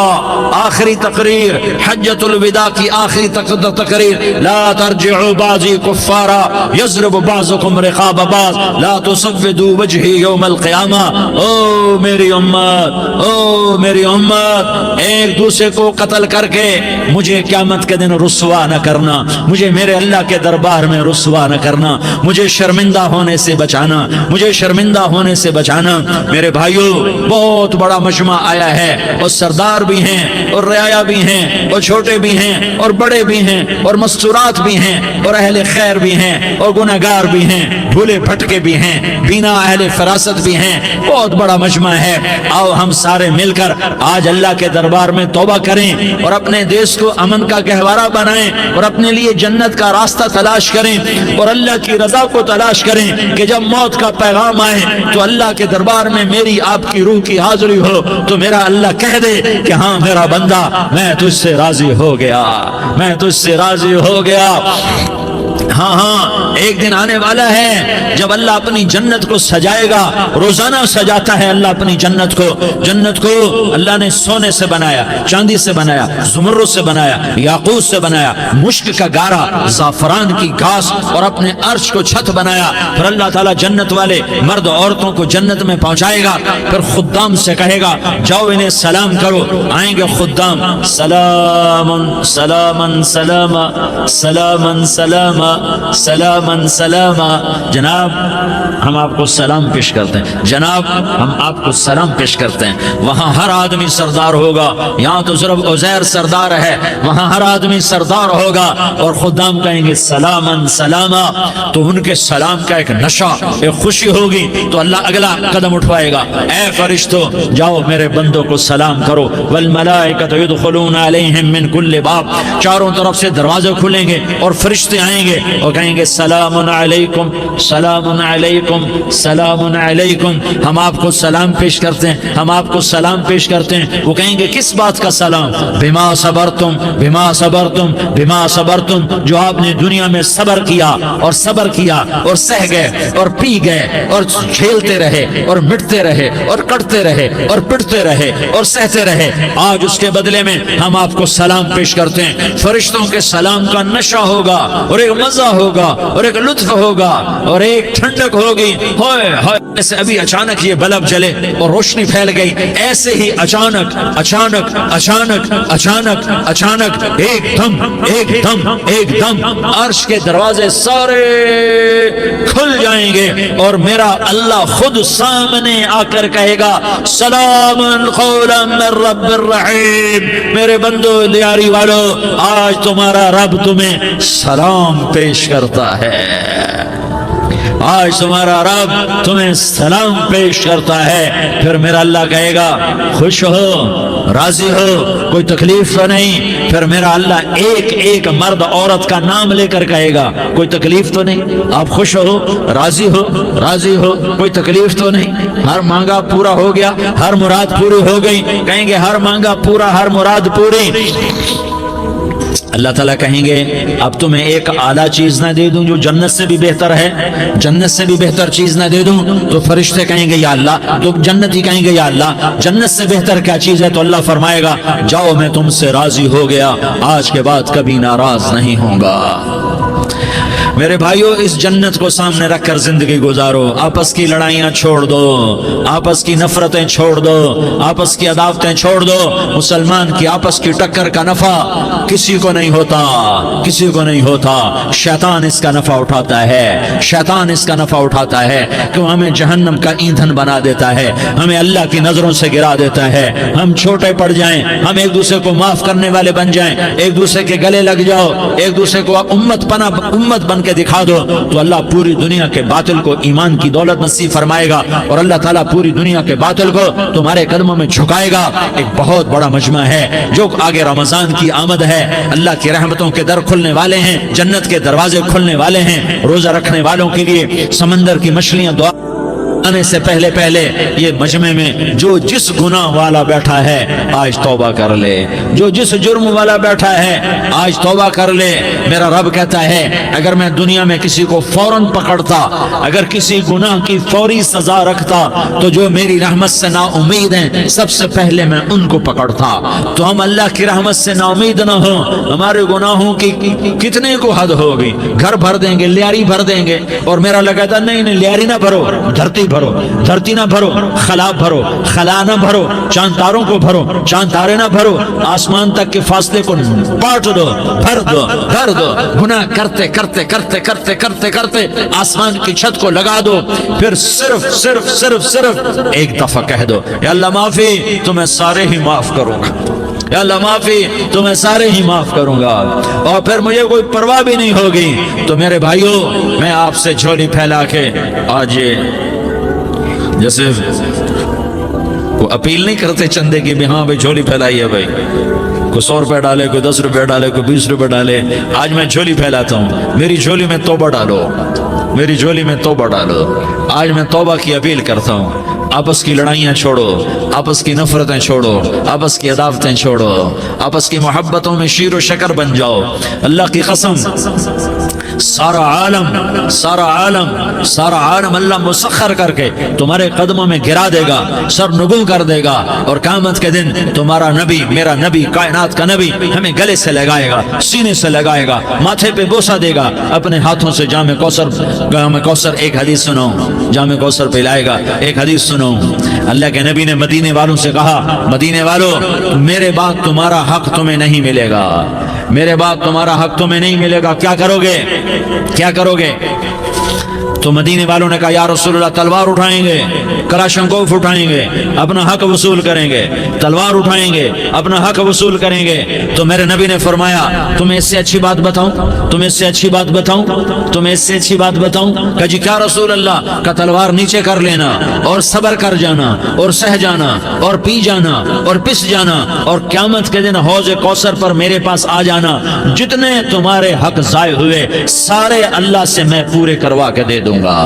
आखिरी तकरीर, हज्जतुल विदा की आखिरी तकरीर, ला तर्जिउ बाज़ी कुफ्फारा यज़रिबु बाज़ुकुम रिक़ाब बाज़ ला तुसव्विदू वजही यौमल क़ियामा। ओ मेरी उम्मत, ओ मेरी उम्मत, एक दूसरे को कत्ल करके मुझे क़यामत के दिन रुस्वा न करना, मुझे मेरे अल्लाह के दरबार में रुस्वा न करना, मुझे शर्मिंदा होने से बचाना, मुझे शर्मिंदा होने से बचाना। मेरे भाइयों, बहुत बड़ा मजमा आया है, और सरदार भी हैं और रियाया भी हैं और छोटे भी हैं और बड़े भी हैं और मस्तूरात भी हैं और अहले खैर भी हैं और गुनहगार भी हैं, भूले भटके भी हैं, बिना अहले फरासत भी हैं। बहुत बड़ा मजमा है। आओ हम सारे मिलकर आज अल्लाह के दरबार में तौबा करें और अपने देश को अमन का गहवारा बनाएं और अपने लिए जन्नत का रास्ता तलाश करें और अल्लाह की रजा को तलाश करें कि जब मौत का पैगाम आए तो अल्लाह के दरबार में मेरी आपकी रूह की हाजिरी हो तो मेरा अल्लाह कह दे कि हाँ मेरा बंदा, मैं तुझसे राजी हो गया, मैं तुझसे राजी हो गया। हाँ हाँ, एक दिन आने वाला है जब अल्लाह अपनी जन्नत को सजाएगा। रोजाना सजाता है अल्लाह अपनी जन्नत को। जन्नत को अल्लाह ने सोने से बनाया, चांदी से बनाया, ज़ुमर्रुद से बनाया, याकूत से बनाया, मुश्क का गारा, ज़ाफ़रान की घास और अपने अर्श को छत बनाया। फिर अल्लाह ताला जन्नत वाले मर्द औरतों को जन्नत में पहुंचाएगा। फिर खुद्दाम से कहेगा जाओ इन्हें सलाम करो। आएंगे खुद्दाम, सलामन सलामन सलामा सलामन सलामा सलामन सलामा। जनाब हम आपको सलाम पेश करते हैं, जनाब हम आपको सलाम पेश करते हैं। वहाँ हर आदमी सरदार होगा। यहाँ तो सिर्फ उज़ैर सरदार है, वहाँ हर आदमी सरदार होगा। और खुदाम कहेंगे सलामन सलामा, तो उनके सलाम का एक नशा, एक खुशी होगी। तो अल्लाह अगला कदम उठवाएगा, ऐ फरिश्तों जाओ मेरे बंदों को सलाम करो। वल मलाइकतु यदखुलूना अलैहिम मिन कुल्लि बाब, चारों तरफ से दरवाजे खुलेंगे और फरिश्ते आएंगे और कहेंगे सलामुन अलैकुम सलामुन अलैकुम सलामुन अलैकुम। हम आपको सलाम पेश करते हैं, हम आपको सलाम पेश करते हैं। वो कहेंगे किस बात का सलाम? बिमा सबरतुम बिमा सबरतुम बिमा सबरतुम, जो आपने दुनिया में सबर किया और सबर किया और सह गए और पी गए और झेलते रहे और मिटते रहे और कटते रहे और पिटते रहे और सहते रहे, आज उसके बदले में हम आपको सलाम पेश करते हैं। फरिश्तों के सलाम का नशा होगा और एक मजा होगा और एक लुत्फ होगा और एक ठंडक होगी। होए होए, ऐसे अभी अचानक ये बल्ब जले और रोशनी फैल गई, ऐसे ही अचानक अचानक अचानक अचानक अचानक एकदम अर्श के दरवाजे सारे खुल जाएंगे और मेरा अल्लाह खुद सामने आकर कहेगा सलामुन कौलन मिर रब्बिर रहीम। मेरे बंदो दियारी वालों, आज तुम्हारा रब तुम्हें सलाम पेश करता है, आज तुम्हारा रब तुम्हें सलाम पेश करता है। फिर मेरा अल्लाह कहेगा खुश हो, राजी हो, कोई तकलीफ तो नहीं। फिर मेरा अल्लाह एक एक मर्द औरत का नाम लेकर कहेगा कोई तकलीफ तो नहीं, आप खुश हो, राजी हो, राजी हो, कोई तकलीफ तो नहीं, हर मांगा पूरा हो गया, हर मुराद पूरी हो गई। कहेंगे हर मांगा पूरा, हर मुराद पूरी। अल्लाह ताला कहेंगे अब तुम्हें एक आला चीज ना दे दूं जो जन्नत से भी बेहतर है, जन्नत से भी बेहतर चीज ना दे दूं? तो फरिश्ते कहेंगे या अल्लाह, तो जन्नती कहेंगे या अल्लाह जन्नत से बेहतर क्या चीज है? तो अल्लाह फरमाएगा जाओ मैं तुमसे राजी हो गया, आज के बाद कभी नाराज नहीं होगा। मेरे भाइयों, इस जन्नत को सामने रखकर जिंदगी गुजारो। आपस की लड़ाइयां छोड़ दो, आपस की नफरतें छोड़ दो, आपस की अदावतें छोड़ दो। मुसलमान की आपस की टक्कर का नफा किसी को नहीं होता, किसी को नहीं होता। शैतान इसका नफा उठाता है, शैतान इसका नफा उठाता है कि हमें जहन्नम का ईंधन बना देता है, हमें अल्लाह की नजरों से गिरा देता है, हम छोटे पड़ जाएं, हम एक दूसरे को माफ करने वाले बन जाएं, एक दूसरे के गले लग जाओ, एक दूसरे को उम्मत बन के दिखा दो, तो अल्लाह पूरी दुनिया के बातिल को ईमान की दौलत नसीब फरमाएगा और अल्लाह ताला पूरी दुनिया के बातिल को तुम्हारे कदमों में झुकाएगा। एक बहुत बड़ा मजमा है जो आगे रमजान की आमद है, अल्लाह की रहमतों के दर खुलने वाले हैं, जन्नत के दरवाजे खुलने वाले हैं। रोजा रखने वालों के लिए समंदर की मछलियां दुआ आने से पहले पहले ये मजमे में जो जिस गुनाह वाला बैठा है आज तौबा कर ले, जो जिस जुर्म वाला बैठा है आज तौबा कर ले। मेरा रब कहता है अगर मैं दुनिया में किसी को फौरन पकड़ता, अगर किसी गुनाह की फौरी सजा रखता, तो जो मेरी रहमत से ना उम्मीद है सबसे पहले मैं उनको पकड़ता। तो हम अल्लाह की रहमत से ना उम्मीद ना हो, हमारे गुनाहों की कितने को हद होगी, घर भर देंगे, लियारी भर देंगे। और मेरा लगाता नहीं नहीं लियारी ना भरो, धरती भरो, धरती ना भरो, खला भरो, खला ना भरो, चांद तारों को भरो, चांद तारे ना भरो, आसमान तक के फासले को बांट दो, भर दो, भर दो। गुनाह करते करते करते करते करते करते आसमान की छत को लगा दो, फिर सिर्फ सिर्फ सिर्फ सिर्फ एक दफा कह दो या अल्लाह माफी, तो मैं सारे ही माफ करूंगा, या अल्लाह माफी, तो मैं सारे ही माफ करूंगा। और फिर मुझे कोई परवाह भी नहीं होगी। तो मेरे भाइयों, मैं आपसे झोली फैला के आज जैसे वो अपील नहीं करते चंदे की भी हाँ भाई झोली फैलाई है, भाई कोई 100 रुपए डाले, कोई 10 रुपए डाले, कोई 20 रुपए डाले, आज मैं झोली फैलाता हूँ, मेरी झोली में तौबा डालो, मेरी झोली में तौबा डालो। आज मैं तौबा की अपील करता हूँ। आपस की लड़ाइयाँ छोड़ो, आपस की नफरतें छोड़ो, आपस की अदावतें छोड़ो, आपस की मोहब्बतों में शीर व शकर बन जाओ। अल्लाह की कसम सारा आलम अल्लाह मुसख्खर करके तुम्हारे कदमों में गिरा देगा, सर नुगू कर देगा। और क़यामत के दिन तुम्हारा नबी, मेरा नबी, कायनात का नबी हमें गले से लगाएगा, सीने से लगाएगा, माथे पे बोसा देगा, अपने हाथों से जामे कौसर एक हदीस सुनो, जामे कौसर पिलाएगा। एक हदीस सुनो, अल्लाह के नबी ने मदीने वालों से कहा, मदीने वालों मेरे बाद तुम्हारा हक तुम्हें नहीं मिलेगा, मेरे बाद तुम्हारा हक तुम्हें नहीं मिलेगा, क्या करोगे, क्या करोगे? तो मदीने वालों ने कहा या रसूलल्लाह तलवार उठाएंगे, कलाशंकोफ उठाएंगे, अपना हक वसूल करेंगे, तलवार उठाएंगे, अपना हक वसूल करेंगे। तो मेरे नबी ने फरमाया तुम्हें इससे अच्छी बात बताऊं, तुम्हें इससे अच्छी बात बताऊं, तुम्हें इससे अच्छी बात बताऊं? कहा जी क्या रसूल अल्लाह? का तलवार नीचे कर लेना और सब्र कर जाना और सह जाना और पी जाना और पिस जाना और क़यामत के दिन हौज़ कौसर पर मेरे पास आ जाना, जितने तुम्हारे हक ज़ाय हुए सारे अल्लाह से मैं पूरे करवा के दे दूंगा।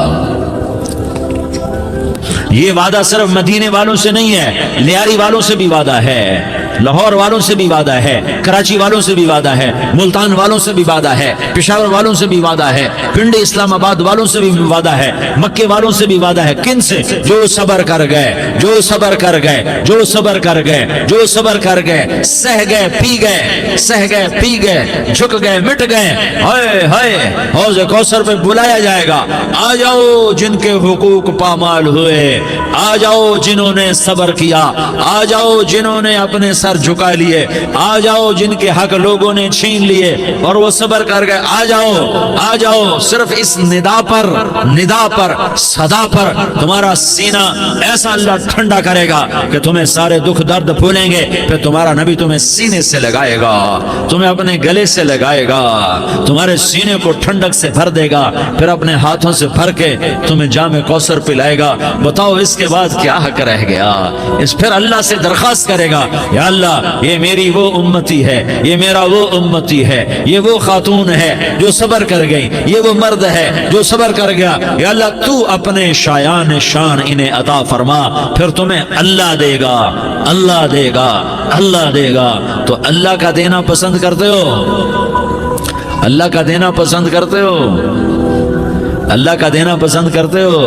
ये वादा सिर्फ मदीने वालों से नहीं है, लियारी वालों से भी वादा है। लाहौर वालों से भी वादा है, कराची वालों से भी वादा है, मुल्तान वालों से भी वादा है, पेशावर वालों से भी वादा है, पिंडी इस्लामाबाद वालों से भी वादा है, मक्के वालों से भी वादा है। किन से? जो सबर कर गए, जो सबर कर गए, जो सबर कर गए, जो सबर कर गए, सह गए पी गए, सह गए पी गए, झुक गए मिट गए। हाय हाय, हौज कौसर पे बुलाया जाएगा, आ जाओ जिनके हुकूक पामाल हुए, आ जाओ जिन्होंने सबर किया, आ जाओ जिन्होंने अपने सर झुका लिए, आ जाओ जिनके हक लोगों ने छीन लिए और वो सबर कर गए। आ जाओ, आ जाओ। सिर्फ इस निदा पर सदा पर तुम्हारा सीना ऐसा अल्लाह ठंडा करेगा कि तुम्हें सारे दुख दर्द भूलेंगे। फिर तुम्हारा नबी तुम्हें सीने से लगाएगा, तुम्हें अपने गले से लगाएगा, तुम्हारे सीने को ठंडक से भर देगा, फिर अपने हाथों से भर के तुम्हें जामे कौसर पिलाएगा। बताओ इसके बाद क्या हक रह गया? इस फिर अल्लाह से दरखास्त करेगा, या अल्लाह ये मेरी वो उम्मती है, ये मेरा वो उम्मती है, ये वो खातून है जो सबर कर गई, ये वो मर्द है जो सबर कर गया। या अल्लाह तू अपने शायान शान इन्हें अता फरमा, फिर तुम्हें अल्लाह देगा, अल्लाह देगा, अल्लाह देगा। तो अल्लाह का देना पसंद करते हो? अल्लाह का देना पसंद करते हो? अल्लाह का देना पसंद करते हो?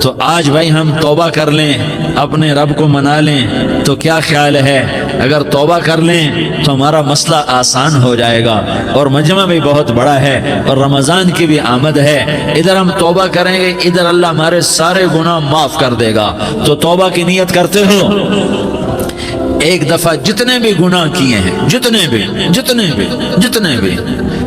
तो आज भाई हम तौबा कर लें, अपने रब को मना लें। तो क्या ख्याल है, अगर तौबा कर लें तो हमारा मसला आसान हो जाएगा। और मजमा भी बहुत बड़ा है और रमज़ान की भी आमद है। इधर हम तौबा करेंगे, इधर अल्लाह हमारे सारे गुनाह माफ कर देगा। तो तौबा की नीयत करते हो? एक दफा जितने भी गुनाह किए हैं, जितने भी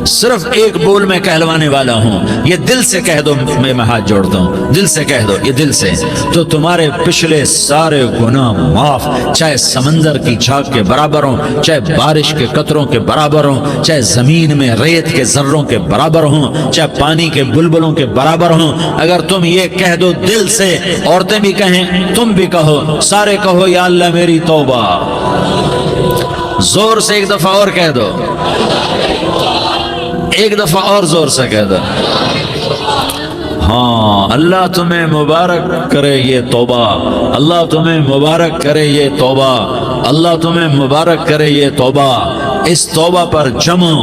सिर्फ एक बोल में कहलवाने वाला हूं, ये दिल से कह दो। मैं हाथ जोड़ता हूं, दिल से कह दो, ये दिल से, तो तुम्हारे पिछले सारे गुनाह माफ। चाहे समंदर की झाग के बराबर हो, चाहे बारिश के कतरों के बराबर हो, चाहे जमीन में रेत के जर्रों के बराबर हो, चाहे पानी के बुलबुलों के बराबर हो। अगर तुम ये कह दो दिल से, औरतें भी कहें, तुम भी कहो, सारे कहो, या अल्लाह मेरी तौबा। जोर से एक दफा और कह दो, एक दफा और जोर से कह दो। हाँ, अल्लाह तुम्हें मुबारक करे ये तौबा, अल्लाह तुम्हें मुबारक करे ये तौबा, अल्लाह तुम्हें मुबारक करे ये तौबा। इस तौबा पर जमो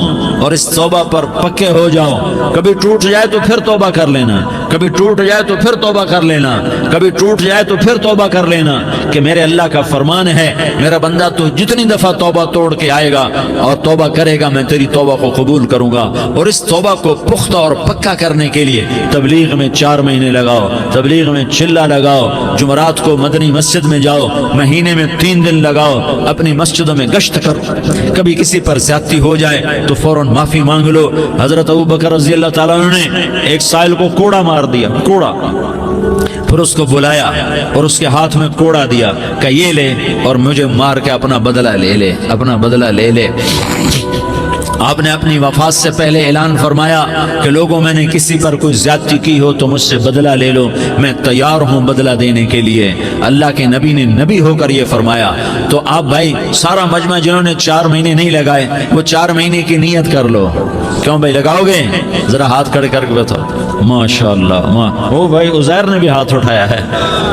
और इस तौबा पर पक्के हो जाओ। कभी टूट जाए तो फिर तौबा कर लेना, कभी टूट जाए तो फिर तौबा कर लेना, कभी टूट जाए तो फिर तौबा कर लेना। कि मेरे अल्लाह का फरमान है, मेरा बंदा तू जितनी दफा तौबा तोड़ के आएगा और तौबा करेगा, मैं तेरी तौबा को कबूल करूंगा। और इस तौबा को पुख्ता और पक्का करने के लिए तबलीग में 4 महीने लगाओ, तबलीग में चिल्ला लगाओ, जुमरात को मदनी मस्जिद में जाओ, महीने में 3 दिन लगाओ, अपनी मस्जिदों में गश्त करो। कभी किसी पर ज्यादती हो जाए तो फौरन माफी मांग लो। हजरत अबू बकर रज़ी अल्लाह ताला अन्हु ने एक साइल को कोड़ा मार दिया, कोड़ा, फिर उसको बुलाया और उसके हाथ में कोड़ा दिया कि ये ले और मुझे मार के अपना बदला ले ले, अपना बदला ले ले। आपने अपनी वफात से पहले ऐलान फरमाया कि लोगों, मैंने किसी पर कोई ज्यादती की हो तो मुझसे बदला ले लो, मैं तैयार हूं बदला देने के लिए। अल्लाह के नबी ने नबी होकर ये फरमाया। तो आप भाई सारा मजमा जिन्होंने 4 महीने नहीं लगाए, वो 4 महीने की नीयत कर लो। क्यों भाई, लगाओगे? जरा हाथ खड़े करके बताओ। माशाअल्लाह, ओ भाई उज़ैर ने भी हाथ उठाया है।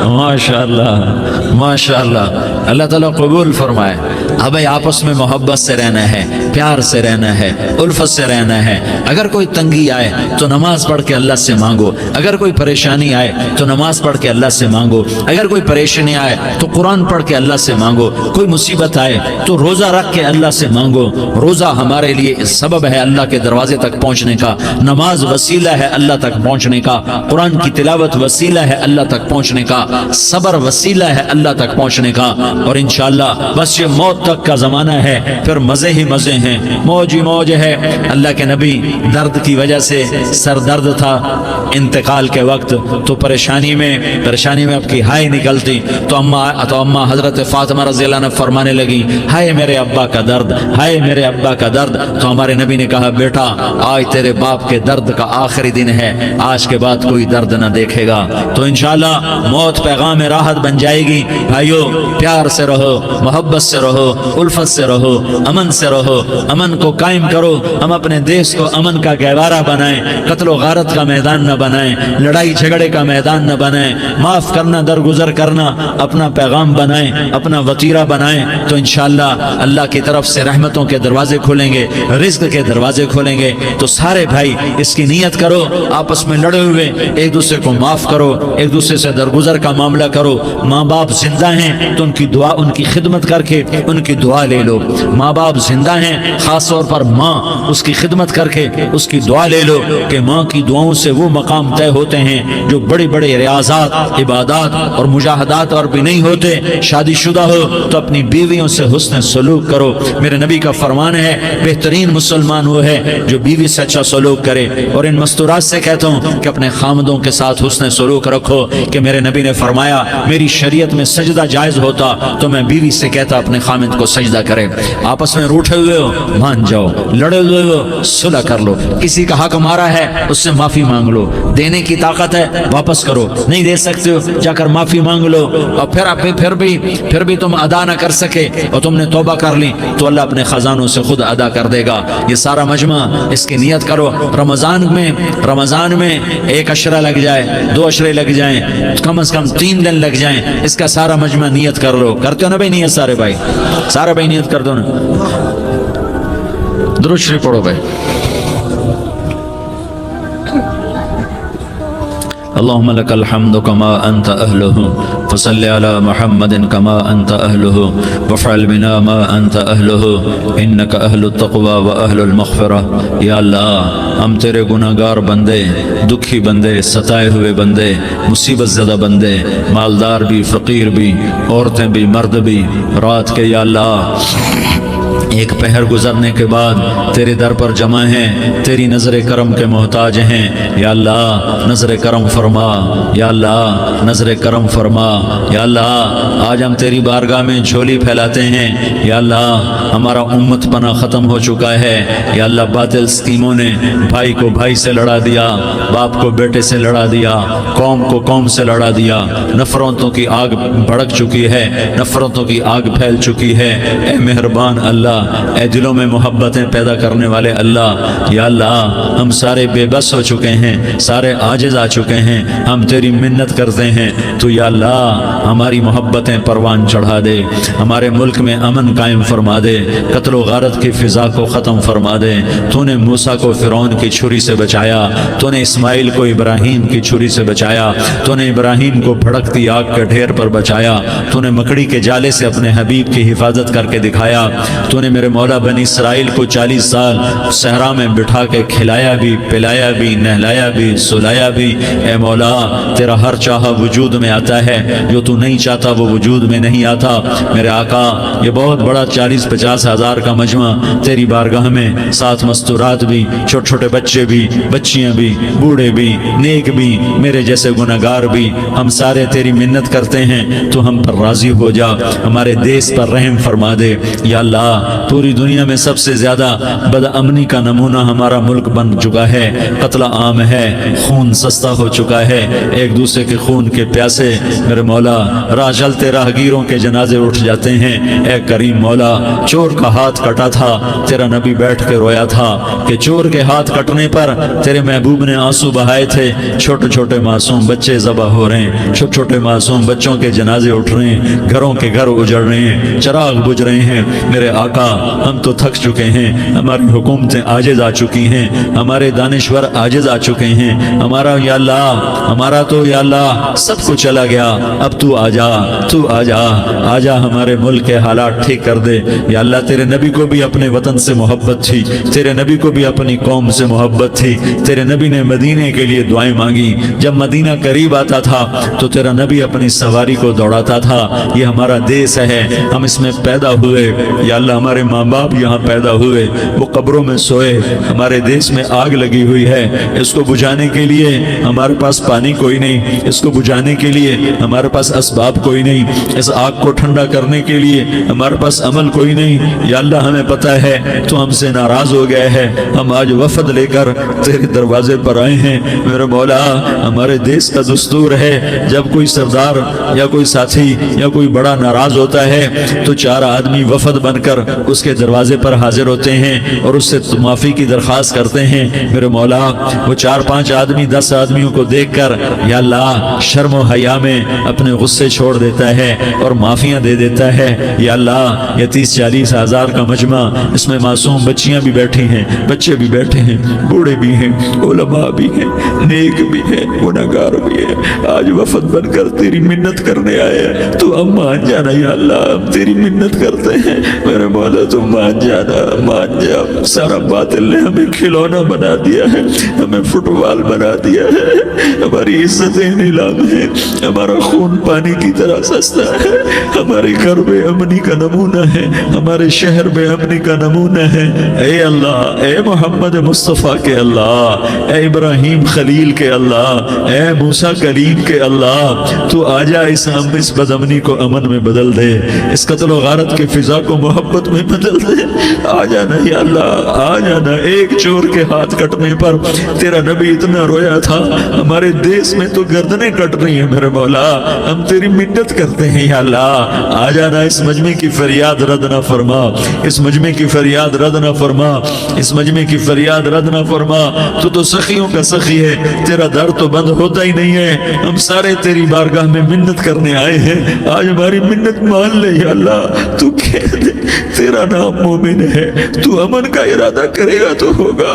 माशाअल्लाह, माशाअल्लाह, अल्लाह ताला कबूल फरमाए। अब भाई आपस में मोहब्बत से रहना है, प्यार से रहना है, उल्फत से रहना है। अगर कोई तंगी आए तो नमाज पढ़ के अल्लाह से मांगो, अगर कोई परेशानी आए तो नमाज पढ़ के अल्लाह से मांगो, अगर कोई परेशानी आए तो कुरान पढ़ के अल्लाह से मांगो, कोई मुसीबत आए तो रोजा रख के अल्लाह से मांगो। रोजा हमारे लिए सबब है अल्लाह के दरवाजे तक पहुंचने का, नमाज वसीला है अल्लाह तक पहुंचने का, कुरान की तिलावत वसीला है अल्लाह तक पहुंचने का, सबर वसीला है अल्लाह तक पहुंचने का। और इंशाअल्लाह बस ये मौत तक का जमाना है, फिर मजे ही मजे हैं, मौज ही मौज है। अल्लाह के नबी दर्द की वजह से, सर दर्द था इंतकाल के वक्त, तो परेशानी में आपकी हाय निकलती तो अम्मा हजरत फातिमा रज़ी अल्लाह अन्हा फरमाने लगी, हाय मेरे अब्बा का दर्द, हाय मेरे अब्बा का दर्द। तो हमारे नबी ने कहा, बेटा آج تیرے باپ کے درد کا آخری دن ہے، آج کے بعد کوئی درد نہ دیکھے گا، تو انشاءاللہ موت پیغام راحت بن جائے گی۔ بھائیو پیار سے رہو، محبت سے رہو، الفت سے رہو، امن سے رہو، امن کو قائم کرو۔ ہم اپنے دیش کو امن کا گہوارہ بنائیں، قتل و غارت کا میدان نہ بنائیں، لڑائی جھگڑے کا میدان نہ بنائیں، معاف کرنا درگزر کرنا اپنا پیغام بنائیں، اپنا وتیرہ بنائیں، تو انشاءاللہ اللہ کی طرف سے رحمتوں کے دروازے کھولیں گے، رزق کے دروازے کھولیں گے۔ تو سارے بھائی اس کی نیت کرو، آپس میں لڑے ہوئے ایک دوسرے کو معاف کرو، ایک دوسرے سے درگزر کا معاملہ کرو۔ ماں باپ زندہ ہیں تو ان کی دعا، ان کی خدمت کر کے ان کی دعا لے لو۔ ماں باپ زندہ ہیں، خاص طور پر ماں، اس کی خدمت کر کے اس کی دعا لے لو، کہ ماں کی دعاؤں سے وہ مقام طے ہوتے ہیں جو بڑے بڑے ریاضات، عبادات اور مجاہدات اور بھی نہیں ہوتے۔ شادی شدہ ہو تو اپنی بیویوں سے حسن سلوک کرو۔ میرے نبی کا فرمان ہے بہترین مسلمان وہ ہے جو بیوی سے اچھا سلوک کرے۔ اور ان مستورات سے کہتا ہوں کہ اپنے خامدوں کے ساتھ حسن سلوک رکھو، کہ میرے نبی نے فرمایا میری شریعت میں سجدہ جائز ہوتا تو میں بیوی سے کہتا اپنے خامد کو سجدہ کرے۔ آپس میں روٹھے ہوئے ہو مان جاؤ، لڑے ہوئے ہو صلح کر لو، کسی کا حق مارا ہے اس سے معافی مانگ لو، دینے کی طاقت ہے واپس کرو، نہیں دے سکتے ہو جا کر معافی مانگ لو، اور پھر بھی تم ادا نہ کر سکے اور تم نے توبہ کر لی تو اللہ اپنے خزانوں سے خود ادا کر دے گا۔ یہ سارا مجمع اس کی نیت کرو۔ رمضان میں 1 عشرہ لگ جائے، 2 عشرے لگ جائیں، کم از کم 3 دن لگ جائیں، اس کا سارا مجمع نیت کر لو۔ کرتے ہو نا بھائی نیت؟ سارے بھائی نیت کر دو نا۔ درود شریف پڑھو بھائی۔ اللهم لك الحمد كما أنت أهله فصل على محمد كما أنت أهله وافعل بنا ما أنت أهله إنك أهل التقوى وأهل المغفرة۔ یا اللہ ہم تیرے گناہگار بندے، دکھی بندے، ستائے ہوئے بندے، مصیبت زدہ بندے، مالدار بھی، فقیر بھی، عورتیں بھی، مرد بھی، رات کے یا اللہ ایک پہر گزرنے کے بعد تیرے در پر جمع ہیں، تیری نظر کرم کے محتاج ہیں۔ یا اللہ نظر کرم فرما، یا اللہ نظر کرم فرما، یا اللہ آج ہم تیری بارگاہ میں جھولی پھیلاتے ہیں۔ یا اللہ ہمارا امت پنا ختم ہو چکا ہے۔ یا اللہ باطل اسکیموں نے بھائی کو بھائی سے لڑا دیا، باپ کو بیٹے سے لڑا دیا، قوم کو قوم سے لڑا دیا، نفرتوں کی آگ بھڑک چکی ہے، نفرتوں کی آگ پھیل چکی ہے۔ اے مہربان اللہ، اے دلوں میں محبتیں پیدا کرنے والے اللہ، یا اللہ ہم سارے بے بس ہو چکے ہیں، سارے عاجز آ چکے ہیں، ہم تیری منت کرتے ہیں تو یا اللہ ہماری محبتیں پروان چڑھا دے، ہمارے ملک میں امن قائم فرما دے، قتل و غارت کی فضا کو ختم فرما دے۔ تو نے موسیٰ کو فرعون کی چھری سے بچایا، تو نے اسماعیل کو ابراہیم کی چھری سے بچایا، تو نے ابراہیم کو بھڑکتی آگ کے ڈھیر پر بچایا، تو نے مکڑی کے جالے سے اپنے حبیب کی حفاظت کر کے دکھایا، تو نے میرے مولا بنی اسرائیل کو 40 سال صحرا میں بٹھا کے کھلایا بھی، پلایا بھی، نہلایا بھی، سلایا بھی۔ اے مولا تیرا ہر چاہا وجود میں آتا ہے، جو تو نہیں چاہتا وہ وجود میں نہیں آتا۔ میرے آقا یہ بہت بڑا 40-50 ہزار کا مجمع تیری بارگاہ میں، ساتھ مستورات بھی، چھوٹے چھوٹے بچے بھی، بچیاں بھی، بوڑھے بھی، نیک بھی، میرے جیسے گناہگار بھی، ہم سارے تیری منت کرتے ہیں تو ہم پر راضی ہو جا، ہمارے دیس پر رحم فرما دے۔ یا اللہ پوری دنیا میں سب سے زیادہ بد امنی کا نمونہ ہمارا ملک بن چکا ہے، قتل عام ہے، خون سستا ہو چکا ہے، ایک دوسرے کے خون کے پیاسے میرے مولا راہ چلتے راہگیروں کے جنازے اٹھ جاتے ہیں۔ اے کریم مولا چور کا ہاتھ کٹا تھا، تیرا نبی بیٹھ کے رویا تھا کہ چور کے ہاتھ کٹنے پر تیرے محبوب نے آنسو بہائے تھے، چھوٹے چھوٹے معصوم بچے ذبح ہو رہے ہیں، چھوٹے چھوٹے معصوم بچوں کے جنازے اٹھ رہے ہیں، گھروں کے گھر اجڑ رہے ہیں، چراغ بجھ رہے ہیں۔ میرے آقا ہم تو تھک چکے ہیں، ہماری حکومتیں عاجز آ چکی ہیں، ہمارے دانشور عاجز آ چکے ہیں، ہمارا یا اللہ ہمارا تو یا اللہ سب کچھ چلا گیا، اب تو آجا، تو آجا، آجا ہمارے ملک کے حالات ٹھیک کر دے۔ یا اللہ تیرے نبی کو بھی اپنے وطن سے محبت تھی، تیرے نبی کو بھی اپنی قوم سے محبت تھی، تیرے نبی نے مدینے کے لیے دعائیں مانگی، جب مدینہ قریب آتا تھا تو تیرا نبی اپنی سواری کو دوڑاتا تھا۔ یہ ہمارا دیس ہے، ہم اس میں پیدا ہوئے، یا اللہ ہمارے ماں باپ یہاں پیدا ہوئے وہ قبروں میں سوئے، ہمارے دیش میں آگ لگی ہوئی ہے، اس کو بجھانے کے لیے ہمارے پاس پانی کوئی نہیں، اس کو بجھانے کے لیے ہمارے پاس اسباب کوئی نہیں، اس آگ کو ٹھنڈا کرنے کے لیے ہمارے پاس عمل کوئی نہیں۔ یا اللہ ہمیں پتہ ہے تو ہم سے ناراض ہو گئے ہے، ہم آج وفد لے کر تیرے دروازے پر آئے ہیں۔ میرے مولا ہمارے دیش کا دستور ہے جب کوئی سردار یا کوئی ساتھی یا کوئی بڑا ناراض ہوتا ہے تو 4 آدمی وفد بن کر اس کے دروازے پر حاضر ہوتے ہیں اور اس سے معافی کی درخواست کرتے ہیں۔ میرے مولا وہ 4-5 آدمی 10 آدمیوں کو دیکھ کر یا اللہ شرم و حیا میں اپنے غصے چھوڑ دیتا ہے اور معافیاں دے دیتا ہے۔ یا اللہ یہ 30-40 ہزار کا مجمع، اس میں معصوم بچیاں بھی بیٹھی ہیں، بچے بھی بیٹھے ہیں، بوڑھے بھی ہیں، علماء بھی ہیں، نیک بھی ہیں، گنہگار بھی ہیں، آج وفد بن کر تیری منت کرنے آئے ہیں، تو ہم مان جانا یا اللہ، ہم تیری منت کرتے ہیں میرے مولا، تو مان جانا، مان جا۔ سارا باطل نے ہمیں کھلونا بنا دیا ہے، ہمیں فٹ بال بنا دیا ہے، ہماری عزتیں نیلام ہے، ہمارا خون پانی کی طرح سستا ہے، ہمارے گھر بے امنی کا نمونہ ہے، ہمارے شہر بے امنی کا نمونہ ہے۔ اے اللہ، اے محمد مصطفیٰ کے اللہ، اے ابراہیم خلیل کے اللہ، اے موسیٰ کلیم کے اللہ، تو آجا اس بد امنی کو امن میں بدل دے، اس قتل و غارت کے فضا کو محبت میں بدل دے۔ آ جانا یا اللہ، آ جانا۔ ایک چور کے ہاتھ کٹنے پر تیرا نبی اتنا رویا تھا، ہمارے دیس میں تو گردنیں کٹ رہی ہیں میرے مولا، ہم تیری منت کرتے ہیں یا اللہ، آ جانا۔ اس مجمع کی فریاد رد نہ فرما، اس مجمع کی فریاد رد نہ فرما، اس مجمع کی فریاد رد نہ فرما۔ تو سخیوں کا سخی ہے، تیرا در تو بند ہوتا ہی نہیں ہے، ہم سارے تیری بارگاہ میں منت کرنے آئے ہیں، آج ہماری منت مان لے یا اللہ۔ تو کہہ دے تیرا نام مومن ہے، تو امن کا ارادہ کرے گا تو ہوگا،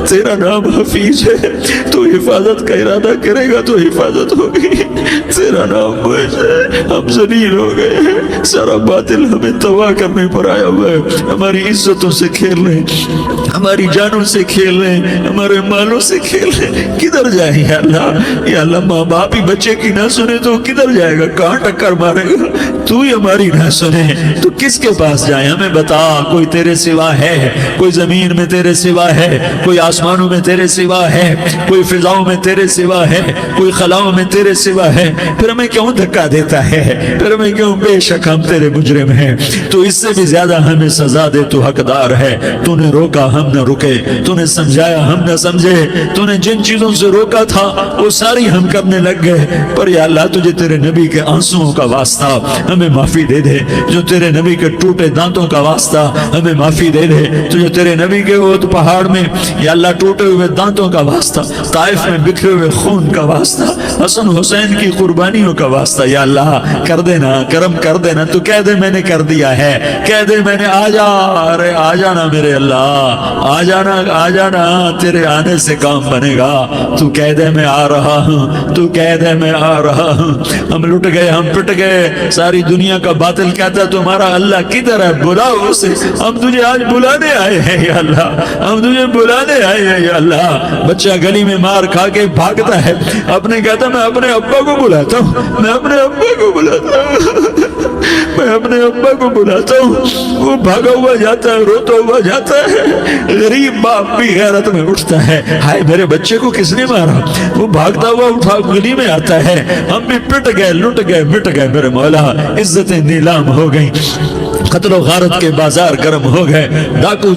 تیرا نام حفیظ ہے، تو حفاظت کا ارادہ کرے گا تو حفاظت ہوگی، تیرا نام معز ہے، ہم ذلیل ہو گئے ہیں، سارا باطل ہمیں تباہ کرنے پر آیا ہوا ہے، ہماری عزتوں سے کھیل رہے ہیں، ہماری جانوں سے کھیل رہے ہیں، ہمارے مالوں سے کھیل رہے ہیں، کدھر جائیں یا اللہ؟ یا اللہ ماں باپ ہی بچے کی نہ سنے تو کدھر جائے گا، کہاں ٹکر مارے گا؟ تو ہی ہماری نہ سنے تو کس کے پاس جائیں؟ ہمیں بتا، کوئی تیرے سوا ہے؟ کوئی زمین میں تیرے سوا ہے؟ کوئی آسمانوں میں تیرے سوا ہے؟ کوئی فضاؤں میں تیرے سوا ہے؟ کوئی خلاؤں میں تیرے سوا ہے؟ پھر ہمیں کیوں دھکا دیتا ہے؟ پھر ہمیں کیوں؟ بے شک ہم تیرے مجرم ہیں، تو اس سے بھی زیادہ ہمیں سزا دے، تو حقدار ہے۔ تو نے روکا ہم نہ رکے، تو نے سمجھایا ہم نہ سمجھے، تو نے جن چیزوں سے روکا تھا وہ ساری ہم کرنے لگ گئے، پر یا اللہ تجھے تیرے نبی کے آنسوؤں کا واسطہ ہمیں معافی دے دے، جو تیرے نبی کے ٹوٹے دانتوں کا واسطہ ہمیں معافی دے دے، تجھے تیرے نبی کے وہ پہاڑ میں یا اللہ ٹوٹے ہوئے دانتوں کا واسطہ، طائف میں بکھرے ہوئے خون کا واسطہ، حسن حسین کی قربانیوں کا واسطہ، یا اللہ کر دینا، کرم کر دینا۔ تو کہہ دے میں نے کر دیا ہے، کہہ دے میں نے، آ جا، ارے آ جانا میرے اللہ، آ جانا، آ جانا، تیرے آنے سے کام بنے گا۔ تو کہہ دے میں آ رہا ہوں، تو کہہ دے میں آ رہا ہوں۔ ہم لٹ گئے، ہم پٹ گئے، ساری دنیا کا باطل کہتا ہے تمہارا اللہ کدھر ہے؟ بلاؤ اسے، ہم تجھے آج بلانے آئے ہیں یا اللہ، ہم تجھے بلانے آئے ہیں یا اللہ۔ بچہ گلی میں مار کھا کے بھاگتا ہے، اپنے کہتا میں اپنے ابا کو بلاتا ہوں، میں اپنے ابا کو بلاتا ہوں، میں اپنے ابا کو بلاتا ہوں، وہ بھاگا ہوا جاتا ہے، روتا ہوا جاتا ہے۔ غریب باپ بھی غیرت میں اٹھتا ہے، ہائے میرے بچے کو کس نے مارا؟ وہ بھاگتا ہوا اٹھا گلی میں آتا ہے۔ ہم بھی پٹ گئے، لٹ گئے، مٹ گئے میرے مولا، عزتیں نیلام ہو گئیں، قتل و غارت کے بازار گرم ہو گئے، ڈاکو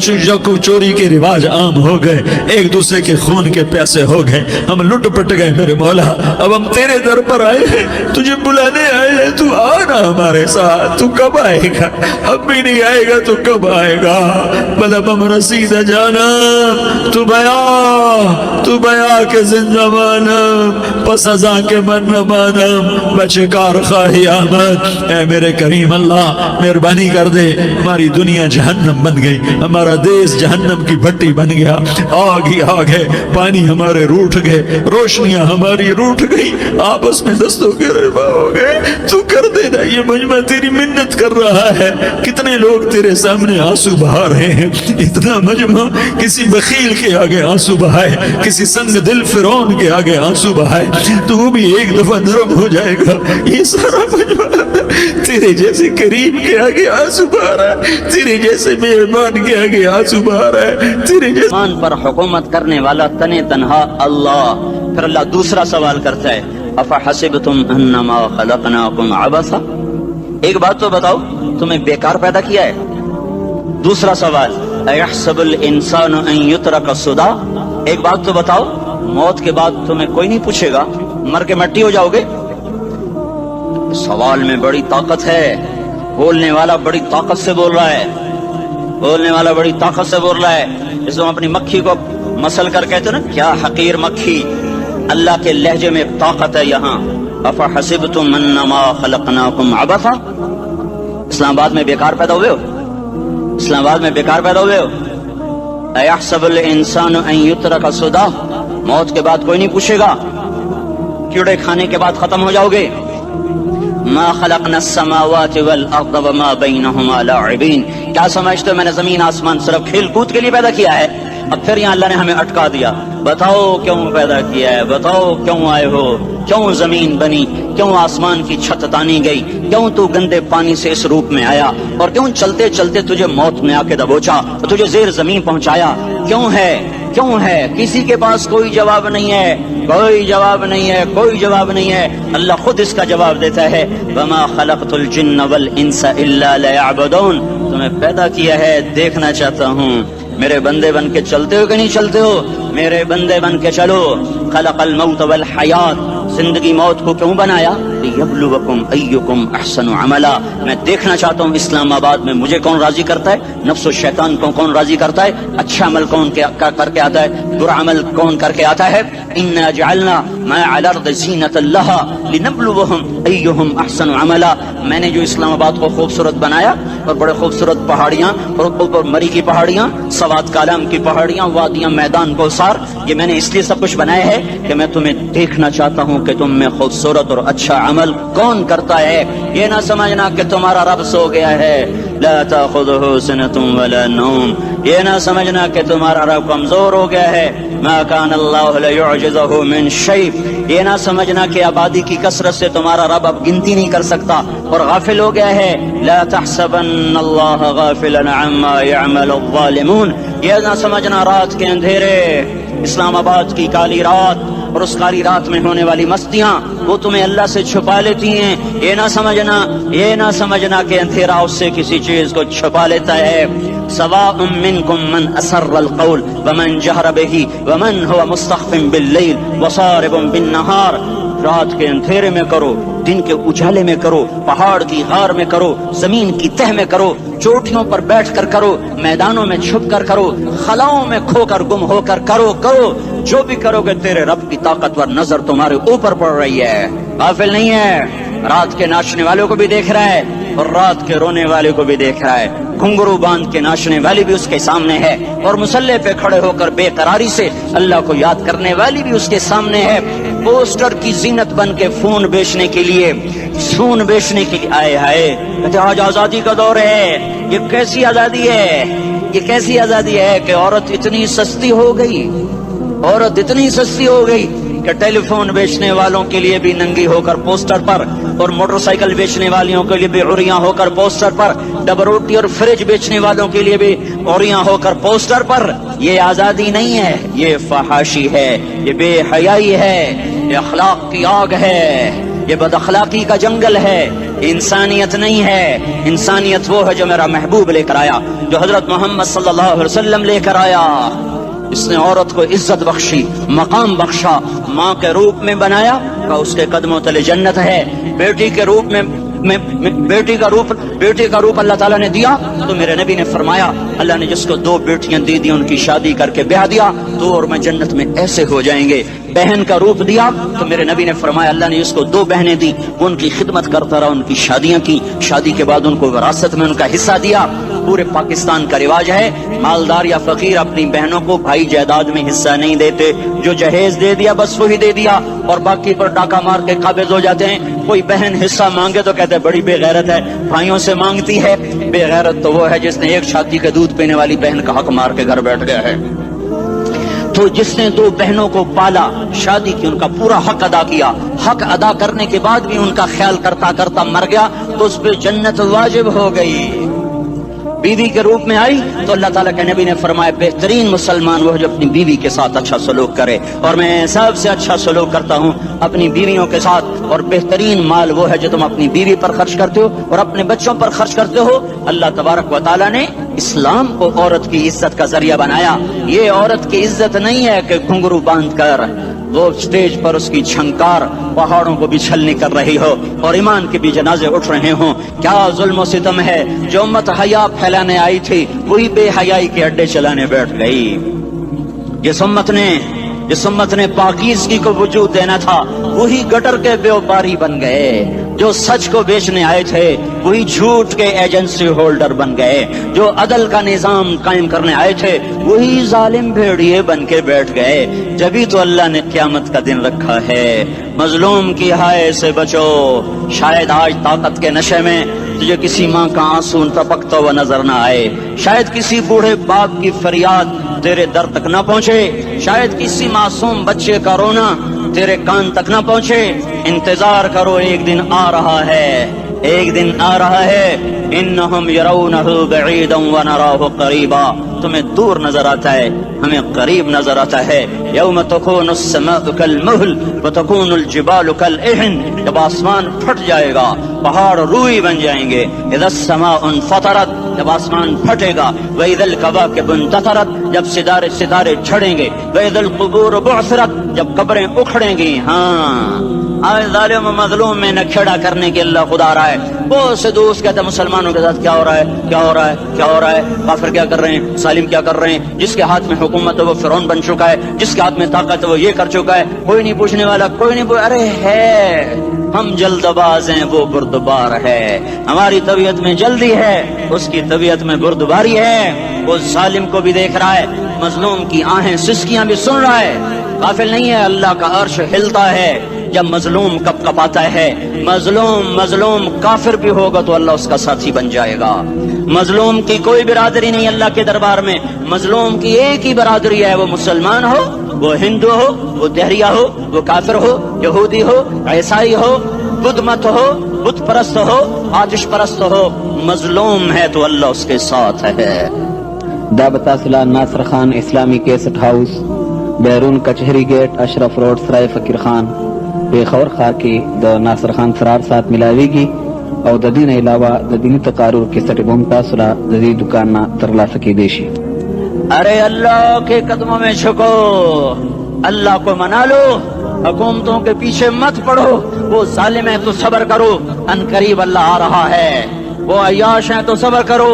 چوری کے رواج عام ہو گئے، ایک دوسرے کے خون کے پیاسے ہو گئے، ہم لٹ پٹ گئے میرے مولا۔ اب ہم تیرے در پر آئے ہیں، تجھے بلانے آئے ہیں، تو آنا ہمارے ساتھ۔ تو کب آئے گا؟ اب بھی نہیں آئے گا تو کب آئے گا؟ بلبم رسید جانا تو بیا کے زندہ مانم، پس ازاں کے من مانم، بچکار خواہی آمد۔ اے میرے کریم اللہ مہربانی کر دے، ہماری دنیا جہنم بن گئی، ہمارا دیس جہنم کی بھٹی بن گیا، آگ ہی آگ ہے، پانی ہمارے روٹھ گئے، روشنیاں ہماری روٹھ گئی، آپس میں دستوں کے ربا ہو گئے۔ تو کر دینا، یہ مجمع تیری منت کر رہا ہے، کتنے لوگ تیرے سامنے آنسو بہا رہے ہیں، اتنا مجمع کسی بخیل کے آگے آنسو بہائے، کسی سنگ دل فرعون کے آگے آنسو بہائے تو وہ بھی ایک دفعہ نرم ہو جائے گا۔ یہ سارا مجمع تیرے جیسے کریم کے آگے آنسو आंसू बहा रहा है, तेरे जैसे मेहमान के आगे आंसू बहा रहा है, तेरे जैसे मान पर हुकूमत करने वाला तने तनहा अल्लाह। फिर अल्लाह दूसरा सवाल करता है, अफहसिबतुम अन्नमा खलकनाकुम अबसा, एक बात तो बताओ, तुम्हें बेकार पैदा किया है? दूसरा सवाल, अयहसबुल इंसानु अन युतरक सुदा, एक बात तो बताओ, मौत के बाद तुम्हें कोई नहीं पूछेगा, मर के मट्टी हो जाओगे? सवाल में बड़ी ताकत है, बोलने वाला बड़ी ताकत से बोल रहा है, बोलने वाला बड़ी ताकत से बोल रहा है। जिसको अपनी मक्खी को मसल कर कहते ना, क्या हकीर मक्खी, अल्लाह के लहजे में ताकत है यहाँ। अफहसिबतुम अन्नमा खलकनाकुम अबसा, इस्लामाबाद में बेकार पैदा हुए हो? इस्लामाबाद में बेकार पैदा हुए हो? अयहसबुल इंसानु अन युतरक सुदा, मौत के बाद कोई नहीं पूछेगा, कीड़े खाने के बाद खत्म हो जाओगे। मा खलकना समावाति वल अर्द वमा बैनहुमा लाइबीन, क्या समझते हो मैंने जमीन आसमान सिर्फ खेल कूद के लिए पैदा किया है? अब फिर यहाँ अल्लाह ने हमें अटका दिया, बताओ क्यों पैदा किया है, बताओ क्यों आए हो, क्यों जमीन बनी, क्यों आसमान की छत तानी गई, क्यों तू गंदे पानी से इस रूप में आया, और क्यों चलते चलते तुझे मौत ने आके दबोचा, तुझे जेर जमीन पहुंचाया, क्यों है, क्यों है? किसी के पास कोई जवाब नहीं है, कोई जवाब नहीं है, कोई जवाब नहीं है। अल्लाह खुद इसका जवाब देता है, वमा खलक़तुल जिन्न वल इंसा इल्ला लियअबुदून, तुम्हें पैदा किया है देखना चाहता हूँ, मेरे बंदे बन के चलते हो कि नहीं चलते हो, मेरे बंदे बन के चलो। खलक़ल मौत वल हयात, जिंदगी मौत को क्यों बनाया? लियब्लुवकुम अय्युकुम अहसनु अमला, मैं देखना चाहता हूँ इस्लामाबाद में मुझे कौन राजी करता है, नफ्स और शैतान को कौन राजी करता है, अच्छा अमल कौन करके आता है, बुरा अमल कौन करके आता है। इन्ना जअलना मा अल अर्द ज़ीनतल लहा लिनब्लुवहुम अय्युहुम अहसनु अमला, मैंने जो इस्लामाबाद को खूबसूरत बनाया, और बड़े खूबसूरत पहाड़ियाँ, और ऊपर मरी की पहाड़ियाँ, सवात कालम की पहाड़ियाँ, वादियाँ, मैदान कोसार, ये मैंने इसलिए सब कुछ बनाया है कि मैं तुम्हें देखना चाहता हूँ कि तुम में खूबसूरत और अच्छा अमल कौन करता है। ये ना समझना कि तुम्हारा रब सो गया है, ला ताखुज़ुहु सिनतुम वला नौम, ये ना समझना कि तुम्हारा रब कमजोर हो गया है, मा कान अल्लाहु लियुअजिज़हु मिन शै, ये ना समझना कि आबादी की कसरत से तुम्हारा रब अब गिनती नहीं कर सकता और गाफिल हो गया है। ला तहसबन्नल्लाह गाफिलन अम्मा यअमलुज़्ज़ालिमून, ये ना समझना रात के अंधेरे, इस्लामाबाद की काली रात और उस काली रात में होने वाली मस्तियां वो तुम्हें अल्लाह से छुपा लेती हैं। ये ना समझना कि अंधेरा उससे किसी चीज को छुपा लेता है। सवाउम मिनकुम मन असर्रल कौल वमन जहर बिही वमन हुवा मुस्तख्फिन बिल्लैल वसारिबुन बिन्नहार, रात के अंधेरे में करो, दिन के उजाले में करो, पहाड़ की गार में करो, जमीन की तह में करो, चोटियों पर बैठकर करो, मैदानों में छुप कर करो, खलाओं में खोकर गुम होकर करो, जो भी करोगे तेरे रब की ताकतवर नजर तुम्हारे ऊपर पड़ रही है, गाफिल नहीं है। रात के नाचने वालों को भी देख रहा है और रात के रोने वाले को भी देख रहा है, घुंघरू बांध के नाचने वाली भी उसके सामने है और मुसल्ले पे खड़े होकर बेकरारी से अल्लाह को याद करने वाली भी उसके सामने है। पोस्टर की जीनत बन के खून बेचने के लिए आए हाय, आज आजादी का दौर है। ये कैसी आजादी है, ये कैसी आजादी है कि औरत इतनी सस्ती हो गई, औरत इतनी सस्ती हो गई कि टेलीफोन बेचने वालों के लिए भी नंगी होकर पोस्टर पर, और मोटरसाइकिल बेचने वालियों के लिए भी उरियां होकर पोस्टर पर, डबल रोटी और फ्रिज बेचने वालों के लिए भी उरियां होकर पोस्टर पर। ये आजादी नहीं है, ये फहाशी है, ये बेहयाई है, ये अखलाक की आग है, ये बदअखलाकी का जंगल है, इंसानियत नहीं है। इंसानियत वो है जो मेरा महबूब लेकर आया, जो हजरत मोहम्मद सल्लल्लाहु अलैहि वसल्लम लेकर आया। इसने औरत को इज्जत बख्शी, मकाम बख्शा, माँ के रूप में बनाया का उसके कदमों तले जन्नत है। बेटी के रूप में बेटी का रूप अल्लाह ताला ने दिया तो मेरे नबी ने फरमाया, अल्लाह ने जिसको 2 बेटियां दे दी उनकी शादी करके ब्याह दिया तो और मैं जन्नत में ऐसे हो जाएंगे। बहन का रूप दिया तो मेरे नबी ने फरमाया, अल्लाह ने जिसको 2 बहनें दी वो उनकी खिदमत करता रहा, उनकी शादियां की, शादी के बाद उनको विरासत में उनका हिस्सा दिया। पूरे पाकिस्तान का रिवाज है, मालदार या फकीर अपनी बहनों को भाई जायदाद में हिस्सा नहीं देते, जो जहेज दे दिया बस वही दे दिया और बाकी पर डाका मार के काबिज हो जाते हैं। कोई बहन हिस्सा मांगे तो कहते बड़ी बेगैरत है, भाइयों से मांगती है। बेगैरत तो वो है जिसने एक छाती के दूध पीने वाली बहन का हक मार के घर बैठ गया है। तो जिसने 2 बहनों को पाला, शादी की, उनका पूरा हक अदा किया, हक अदा करने के बाद भी उनका ख्याल करता करता मर गया तो उस पर जन्नत वाजिब हो गई। बीवी के रूप में आई तो अल्लाह ताला के नबी ने फरमाया बेहतरीन मुसलमान वो है जो अपनी बीवी के साथ अच्छा सलूक करे, और मैं सबसे अच्छा सलूक करता हूँ अपनी बीवियों के साथ, और बेहतरीन माल वो है जो तुम अपनी बीवी पर खर्च करते हो और अपने बच्चों पर खर्च करते हो। अल्लाह तबारक व तआला ने इस्लाम को औरत की इज्जत का जरिया बनाया। ये औरत की इज्जत नहीं है कि घुंघरू बांध कर वो स्टेज पर उसकी झंकार पहाड़ों को भी छलनी कर रही हो और ईमान के भी जनाजे उठ रहे हों। क्या जुल्म सितम है, जो उम्मत हया फैलाने आई थी वही बेहयाई के अड्डे चलाने बैठ गई। जिस उम्मत ने पाकीज़गी को वजूद देना था वही गटर के व्यापारी बन गए। जो सच को बेचने आए थे वही झूठ के एजेंसी होल्डर बन गए। जो अदल का निजाम कायम करने आए थे वही जालिम भेड़िए बन के बैठ गए। जभी तो अल्लाह ने क़यामत का दिन रखा है। मजलूम की हाय से बचो, शायद आज ताकत के नशे में तुझे किसी माँ का आंसू टपकता हुआ नजर न आए, शायद किसी बूढ़े बाप की फरियाद तेरे दर तक न पहुँचे, शायद किसी मासूम बच्चे का रोना तेरे कान तक न पहुँचे। इंतजार करो, एक दिन आ रहा है, एक दिन आ रहा है। इन्नहुम यरौनहु बईदन व नराहु करीबा, तुम्हें दूर नजर आता है, हमें करीब नजर आता है। यौम तकूनु अस्समाउ कलमुहल व तकूनुल जिबालु कलइहन, जब आसमान फट जाएगा पहाड़ रूई बन जाएंगे। इज़ा अस्समाउ फतरत, जब आसमान फटेगा। व इज़ल कवाकिबु इंतसरत, जब सितारे झड़ेंगे। व इज़ल कुबूर बुअसरत, जब कब्रें उखड़ेंगी। हाँ, आज जालिम मजलूम में नखेड़ा करने के अल्लाह खुदा रहा है। बहुत से दोस्त कहते हैं मुसलमानों के साथ क्या हो रहा है, क्या हो रहा है, क्या हो रहा है, काफिर क्या कर रहे हैं, सालिम क्या कर रहे हैं। जिसके हाथ में हुकूमत है वो फिरौन बन चुका है, जिसके हाथ में ताकत है वो ये कर चुका है। कोई नहीं पूछने वाला, कोई नहीं अरे है, हम जल्दबाज हैं, वो बुर्दबार है। हमारी तबीयत में जल्दी है, उसकी तबीयत में बुर्दबारी है। वो जालिम को भी देख रहा है, मजलूम की आहें सिसकियां भी सुन रहा है। गाफिल नहीं है, अल्लाह का अर्श हिलता है जब मजलूम कपकपाता है। मजलूम काफिर भी होगा तो अल्लाह उसका साथी बन जाएगा। मजलूम की कोई बिरादरी नहीं अल्लाह के दरबार में, मजलूम की एक ही बिरादरी है, वो मुसलमान हो, वो हिंदू हो, वो दहरिया हो, वो काफिर हो, यहूदी हो, ईसाई हो, बुद्ध मत हो, बुत परस्त हो, आतिश परस्त हो, मजलूम है तो अल्लाह उसके साथ है। दाबतासला नासर खान इस्लामी कैसेट हाउस, बैरून कचहरी गेट, अशरफ रोड, सराय फकीर खान, पेखौर खा के द नासर खान सरार साथ मिलावेगी और द दीन अलावा द दीनी तकारुर कैसेट मुमतासला द दी दुकान ना तरला सके देशी। अरे अल्लाह के कदमों में झुको, अल्लाह को मना लो, हुकूमतों के पीछे मत पड़ो। वो जालिम है तो सब्र करो, अनकरीब अल्लाह आ रहा है। वो अय्याश है तो सब्र करो,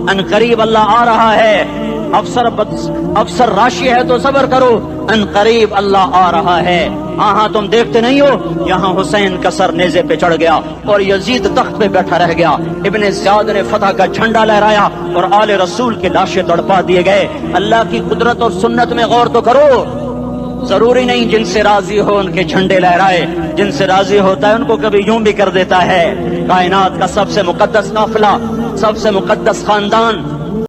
अनकरीब अल्लाह आ रहा है। अफसर राशि है तो सब्र करो, अनकरीब अल्लाह आ रहा है। हाँ तुम देखते नहीं हो, यहाँ हुसैन का सर नेज़े पे चढ़ गया और यजीद तख्त पे बैठा रह गया। इब्ने ज़ियाद ने फतह का झंडा लहराया और आले रसूल के लाशें तड़पा दिए गए। अल्लाह की कुदरत और सुन्नत में गौर तो करो। जरूरी नहीं जिनसे राजी हो उनके झंडे लहराए, जिनसे राजी होता है उनको कभी यूं भी कर देता है। कायनात का सबसे मुकद्दस काफिला, सबसे मुकद्दस खानदान